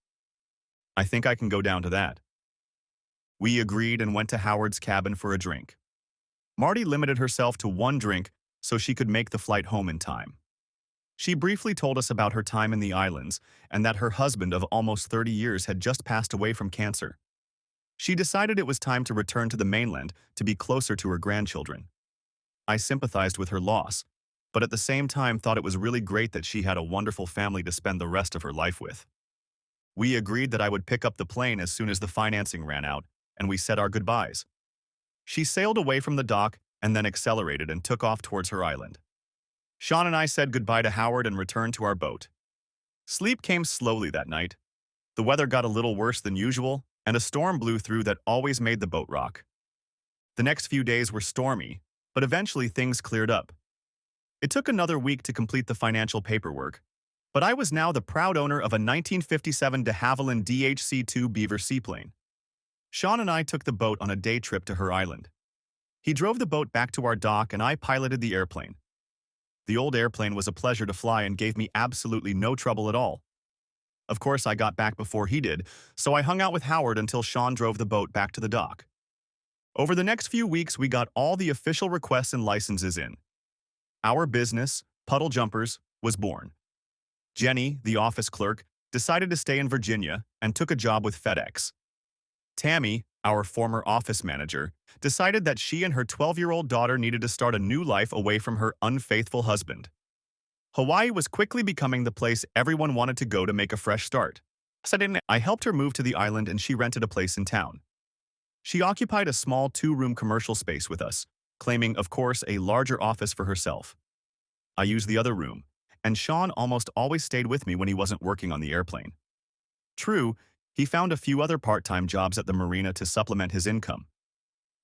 A: I think I can go down to that. We agreed and went to Howard's cabin for a drink. Marty limited herself to one drink so she could make the flight home in time. She briefly told us about her time in the islands and that her husband of almost 30 years had just passed away from cancer. She decided it was time to return to the mainland to be closer to her grandchildren. I sympathized with her loss, but at the same time thought it was really great that she had a wonderful family to spend the rest of her life with. We agreed that I would pick up the plane as soon as the financing ran out, and we said our goodbyes. She sailed away from the dock and then accelerated and took off towards her island. Sean and I said goodbye to Howard and returned to our boat. Sleep came slowly that night. The weather got a little worse than usual, and a storm blew through that always made the boat rock. The next few days were stormy, but eventually things cleared up. It took another week to complete the financial paperwork, but I was now the proud owner of a 1957 de Havilland DHC-2 Beaver seaplane. Sean and I took the boat on a day trip to her island. He drove the boat back to our dock and I piloted the airplane. The old airplane was a pleasure to fly and gave me absolutely no trouble at all. Of course, I got back before he did, so I hung out with Howard until Sean drove the boat back to the dock. Over the next few weeks, we got all the official requests and licenses in. Our business, Puddle Jumpers, was born. Jenny, the office clerk, decided to stay in Virginia and took a job with FedEx. Tammy, our former office manager, decided that she and her 12-year-old daughter needed to start a new life away from her unfaithful husband. Hawaii was quickly becoming the place everyone wanted to go to make a fresh start. I helped her move to the island and she rented a place in town. She occupied a small 2-room commercial space with us, claiming, of course, a larger office for herself. I used the other room, and Sean almost always stayed with me when he wasn't working on the airplane. True, he found a few other part-time jobs at the marina to supplement his income.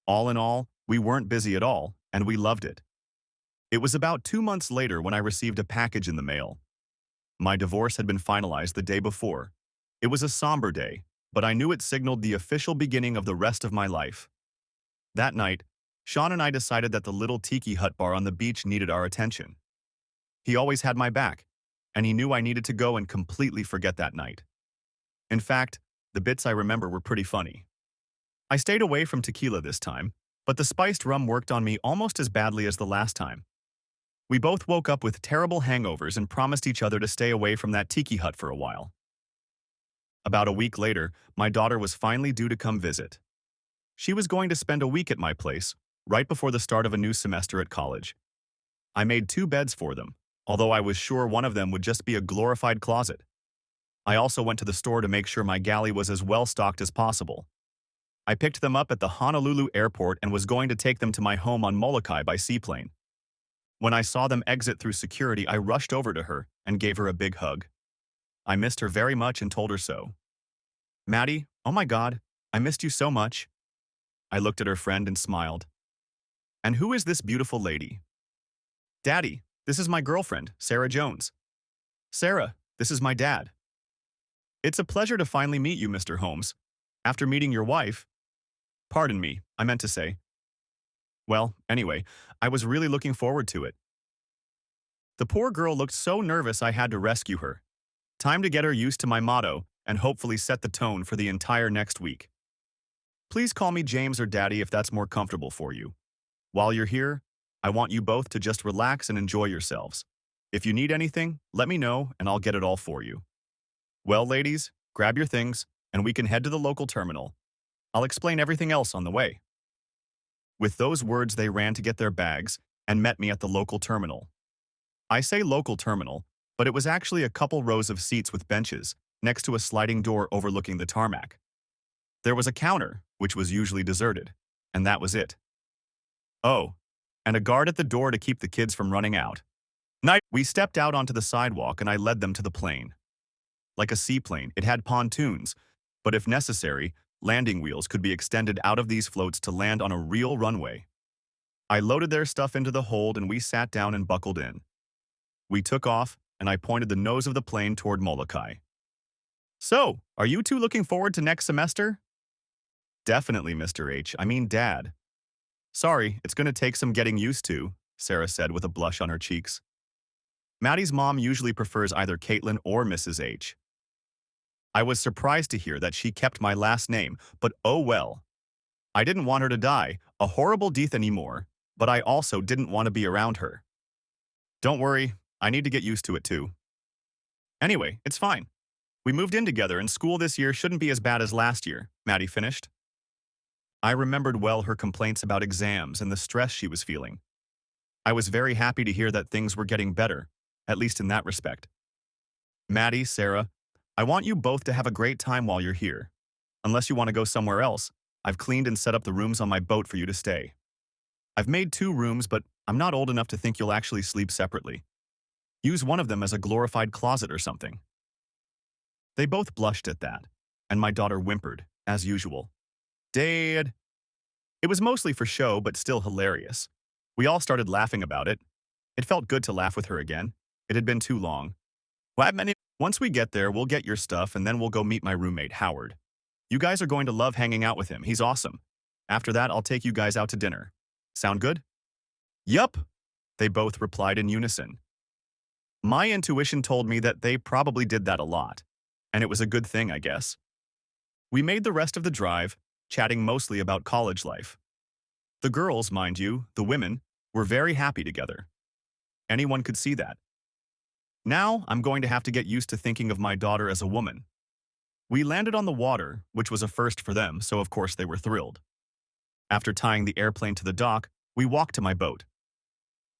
A: All in all, we weren't busy at all, and we loved it. It was about 2 months later when I received a package in the mail. My divorce had been finalized the day before. It was a somber day, but I knew it signaled the official beginning of the rest of my life. That night, Sean and I decided that the little tiki hut bar on the beach needed our attention. He always had my back, and he knew I needed to go and completely forget that night. In fact, the bits I remember were pretty funny. I stayed away from tequila this time, but the spiced rum worked on me almost as badly as the last time. We both woke up with terrible hangovers and promised each other to stay away from that tiki hut for a while. About a week later, my daughter was finally due to come visit. She was going to spend a week at my place, right before the start of a new semester at college. I made 2 beds for them, although I was sure one of them would just be a glorified closet. I also went to the store to make sure my galley was as well stocked as possible. I picked them up at the Honolulu airport and was going to take them to my home on Molokai by seaplane. When I saw them exit through security, I rushed over to her and gave her a big hug. I missed her very much and told her so. Maddie, oh my God, I missed you so much. I looked at her friend and smiled. And who is this beautiful lady? Daddy, this is my girlfriend, Sarah Jones. Sarah, this is my dad. It's a pleasure to finally meet you, Mr. Holmes. After meeting your wife, pardon me, I meant to say. Well, anyway, I was really looking forward to it. The poor girl looked so nervous I had to rescue her. Time to get her used to my motto and hopefully set the tone for the entire next week. Please call me James or Daddy if that's more comfortable for you. While you're here, I want you both to just relax and enjoy yourselves. If you need anything, let me know and I'll get it all for you. Well, ladies, grab your things and we can head to the local terminal. I'll explain everything else on the way. With those words, they ran to get their bags and met me at the local terminal. I say local terminal, but it was actually a couple rows of seats with benches next to a sliding door overlooking the tarmac. There was a counter, which was usually deserted, and that was it. Oh, and a guard at the door to keep the kids from running out. We stepped out onto the sidewalk and I led them to the plane. Like a seaplane, it had pontoons, but if necessary, landing wheels could be extended out of these floats to land on a real runway. I loaded their stuff into the hold and we sat down and buckled in. We took off, and I pointed the nose of the plane toward Molokai. So, are you two looking forward to next semester? Definitely, Mr. H. I mean, Dad. Sorry, it's going to take some getting used to, Sarah said with a blush on her cheeks. Maddie's mom usually prefers either Caitlin or Mrs. H. I was surprised to hear that she kept my last name, but oh well. I didn't want her to die, a horrible death anymore, but I also didn't want to be around her. Don't worry, I need to get used to it too. Anyway, it's fine. We moved in together and school this year shouldn't be as bad as last year, Maddie finished. I remembered well her complaints about exams and the stress she was feeling. I was very happy to hear that things were getting better, at least in that respect. Maddie, Sarah, I want you both to have a great time while you're here. Unless you want to go somewhere else, I've cleaned and set up the rooms on my boat for you to stay. I've made 2 rooms, but I'm not old enough to think you'll actually sleep separately. Use one of them as a glorified closet or something. They both blushed at that, and my daughter whimpered, as usual. Dad. It was mostly for show, but still hilarious. We all started laughing about it. It felt good to laugh with her again. It had been too long. Once we get there, we'll get your stuff, and then we'll go meet my roommate, Howard. You guys are going to love hanging out with him. He's awesome. After that, I'll take you guys out to dinner. Sound good? Yup, they both replied in unison. My intuition told me that they probably did that a lot, and it was a good thing, I guess. We made the rest of the drive, chatting mostly about college life. The girls, mind you, the women, were very happy together. Anyone could see that. Now, I'm going to have to get used to thinking of my daughter as a woman. We landed on the water, which was a first for them, so of course they were thrilled. After tying the airplane to the dock, we walked to my boat.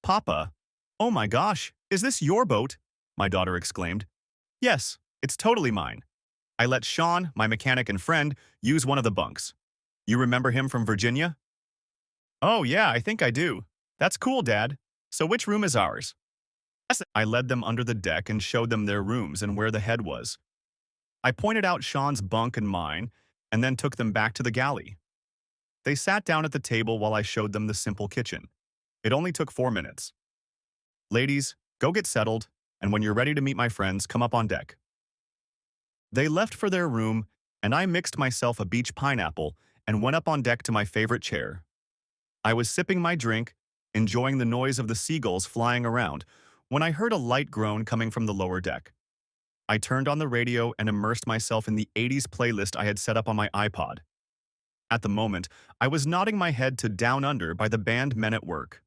A: Papa, oh my gosh, is this your boat? My daughter exclaimed. Yes, it's totally mine. I let Sean, my mechanic and friend, use one of the bunks. You remember him from Virginia? Oh yeah, I think I do. That's cool, Dad. So which room is ours? I led them under the deck and showed them their rooms and where the head was. I pointed out Sean's bunk and mine, and then took them back to the galley. They sat down at the table while I showed them the simple kitchen. It only took 4 minutes. Ladies, go get settled, and when you're ready to meet my friends, come up on deck. They left for their room, and I mixed myself a beach pineapple and went up on deck to my favorite chair. I was sipping my drink, enjoying the noise of the seagulls flying around, when I heard a light groan coming from the lower deck. I turned on the radio and immersed myself in the 80s playlist I had set up on my iPod. At the moment, I was nodding my head to Down Under by the band Men at Work.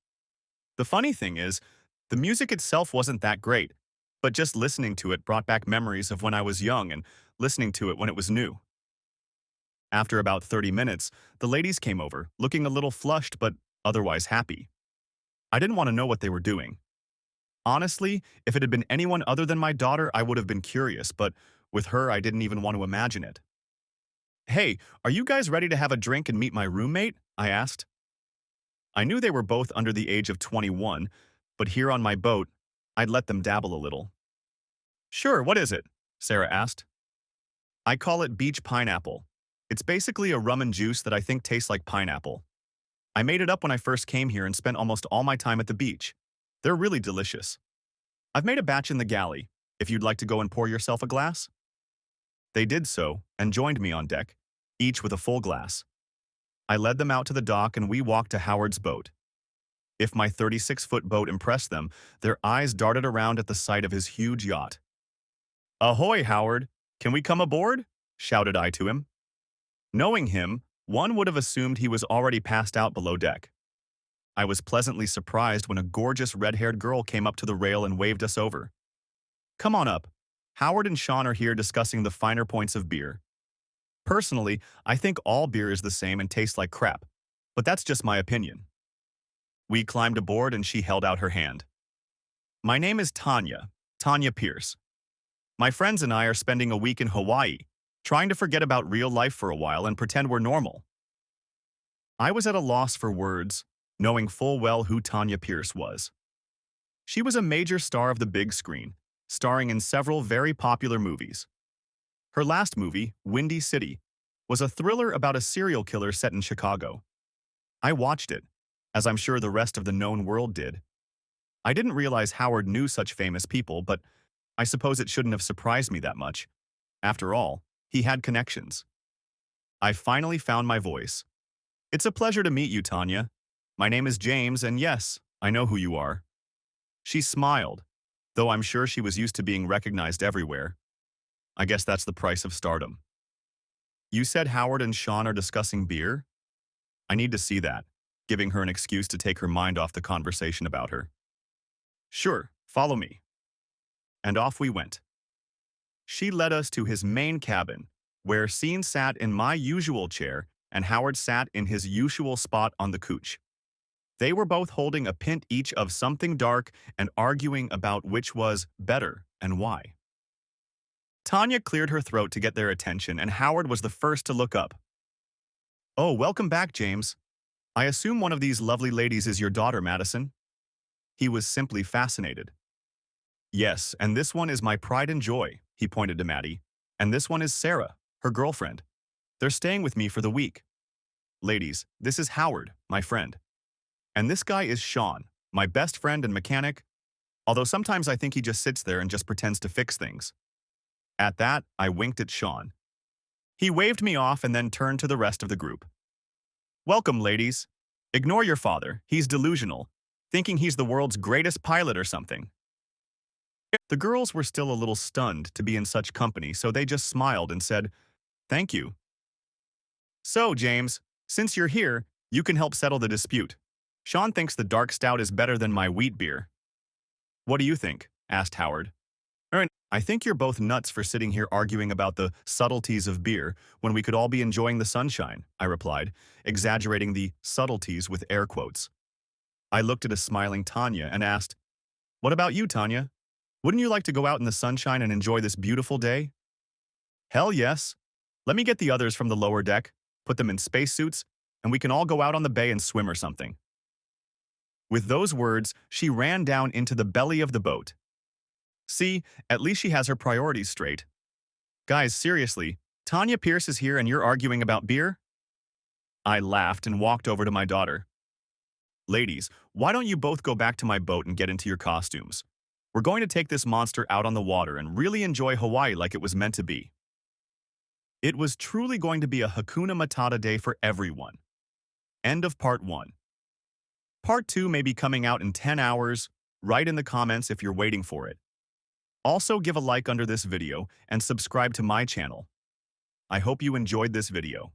A: The funny thing is, the music itself wasn't that great, but just listening to it brought back memories of when I was young and listening to it when it was new. After about 30 minutes, the ladies came over, looking a little flushed but otherwise happy. I didn't want to know what they were doing. Honestly, if it had been anyone other than my daughter, I would have been curious, but with her, I didn't even want to imagine it. Hey, are you guys ready to have a drink and meet my roommate? I asked. I knew they were both under the age of 21, but here on my boat, I'd let them dabble a little. Sure, what is it? Sarah asked. I call it beach pineapple. It's basically a rum and juice that I think tastes like pineapple. I made it up when I first came here and spent almost all my time at the beach. They're really delicious. I've made a batch in the galley, if you'd like to go and pour yourself a glass. They did so and joined me on deck, each with a full glass. I led them out to the dock and we walked to Howard's boat. If my 36-foot boat impressed them, their eyes darted around at the sight of his huge yacht. Ahoy, Howard! Can we come aboard? Shouted I to him. Knowing him, one would have assumed he was already passed out below deck. I was pleasantly surprised when a gorgeous red-haired girl came up to the rail and waved us over. Come on up. Howard and Sean are here discussing the finer points of beer. Personally, I think all beer is the same and tastes like crap, but that's just my opinion. We climbed aboard and she held out her hand. My name is Tanya Pierce. My friends and I are spending a week in Hawaii, trying to forget about real life for a while and pretend we're normal. I was at a loss for words, knowing full well who Tanya Pierce was. She was a major star of the big screen, starring in several very popular movies. Her last movie, Windy City, was a thriller about a serial killer set in Chicago. I watched it, as I'm sure the rest of the known world did. I didn't realize Howard knew such famous people, but I suppose it shouldn't have surprised me that much. After all, he had connections. I finally found my voice. It's a pleasure to meet you, Tanya. My name is James, and yes, I know who you are. She smiled, though I'm sure she was used to being recognized everywhere. I guess that's the price of stardom. You said Howard and Sean are discussing beer? I need to see that, giving her an excuse to take her mind off the conversation about her. Sure, follow me. And off we went. She led us to his main cabin, where Sean sat in my usual chair and Howard sat in his usual spot on the couch. They were both holding a pint each of something dark and arguing about which was better and why. Tanya cleared her throat to get their attention, and Howard was the first to look up. Oh, welcome back, James. I assume one of these lovely ladies is your daughter, Madison? He was simply fascinated. Yes, and this one is my pride and joy, he pointed to Maddie. And this one is Sarah, her girlfriend. They're staying with me for the week. Ladies, this is Howard, my friend. And this guy is Sean, my best friend and mechanic, although sometimes I think he just sits there and just pretends to fix things. At that, I winked at Sean. He waved me off and then turned to the rest of the group. Welcome, ladies. Ignore your father, he's delusional, thinking he's the world's greatest pilot or something. The girls were still a little stunned to be in such company, so they just smiled and said, "Thank you." So, James, since you're here, you can help settle the dispute. Sean thinks the dark stout is better than my wheat beer. What do you think? Asked Howard. I think you're both nuts for sitting here arguing about the subtleties of beer when we could all be enjoying the sunshine, I replied, exaggerating the subtleties with air quotes. I looked at a smiling Tanya and asked, "What about you, Tanya? Wouldn't you like to go out in the sunshine and enjoy this beautiful day?" "Hell yes. Let me get the others from the lower deck, put them in spacesuits, and we can all go out on the bay and swim or something." With those words, she ran down into the belly of the boat. See, at least she has her priorities straight. Guys, seriously, Tanya Pierce is here and you're arguing about beer? I laughed and walked over to my daughter. Ladies, why don't you both go back to my boat and get into your costumes? We're going to take this monster out on the water and really enjoy Hawaii like it was meant to be. It was truly going to be a Hakuna Matata day for everyone. End of part 1. Part 2 may be coming out in 10 hours. Write in the comments if you're waiting for it. Also, give a like under this video and subscribe to my channel. I hope you enjoyed this video.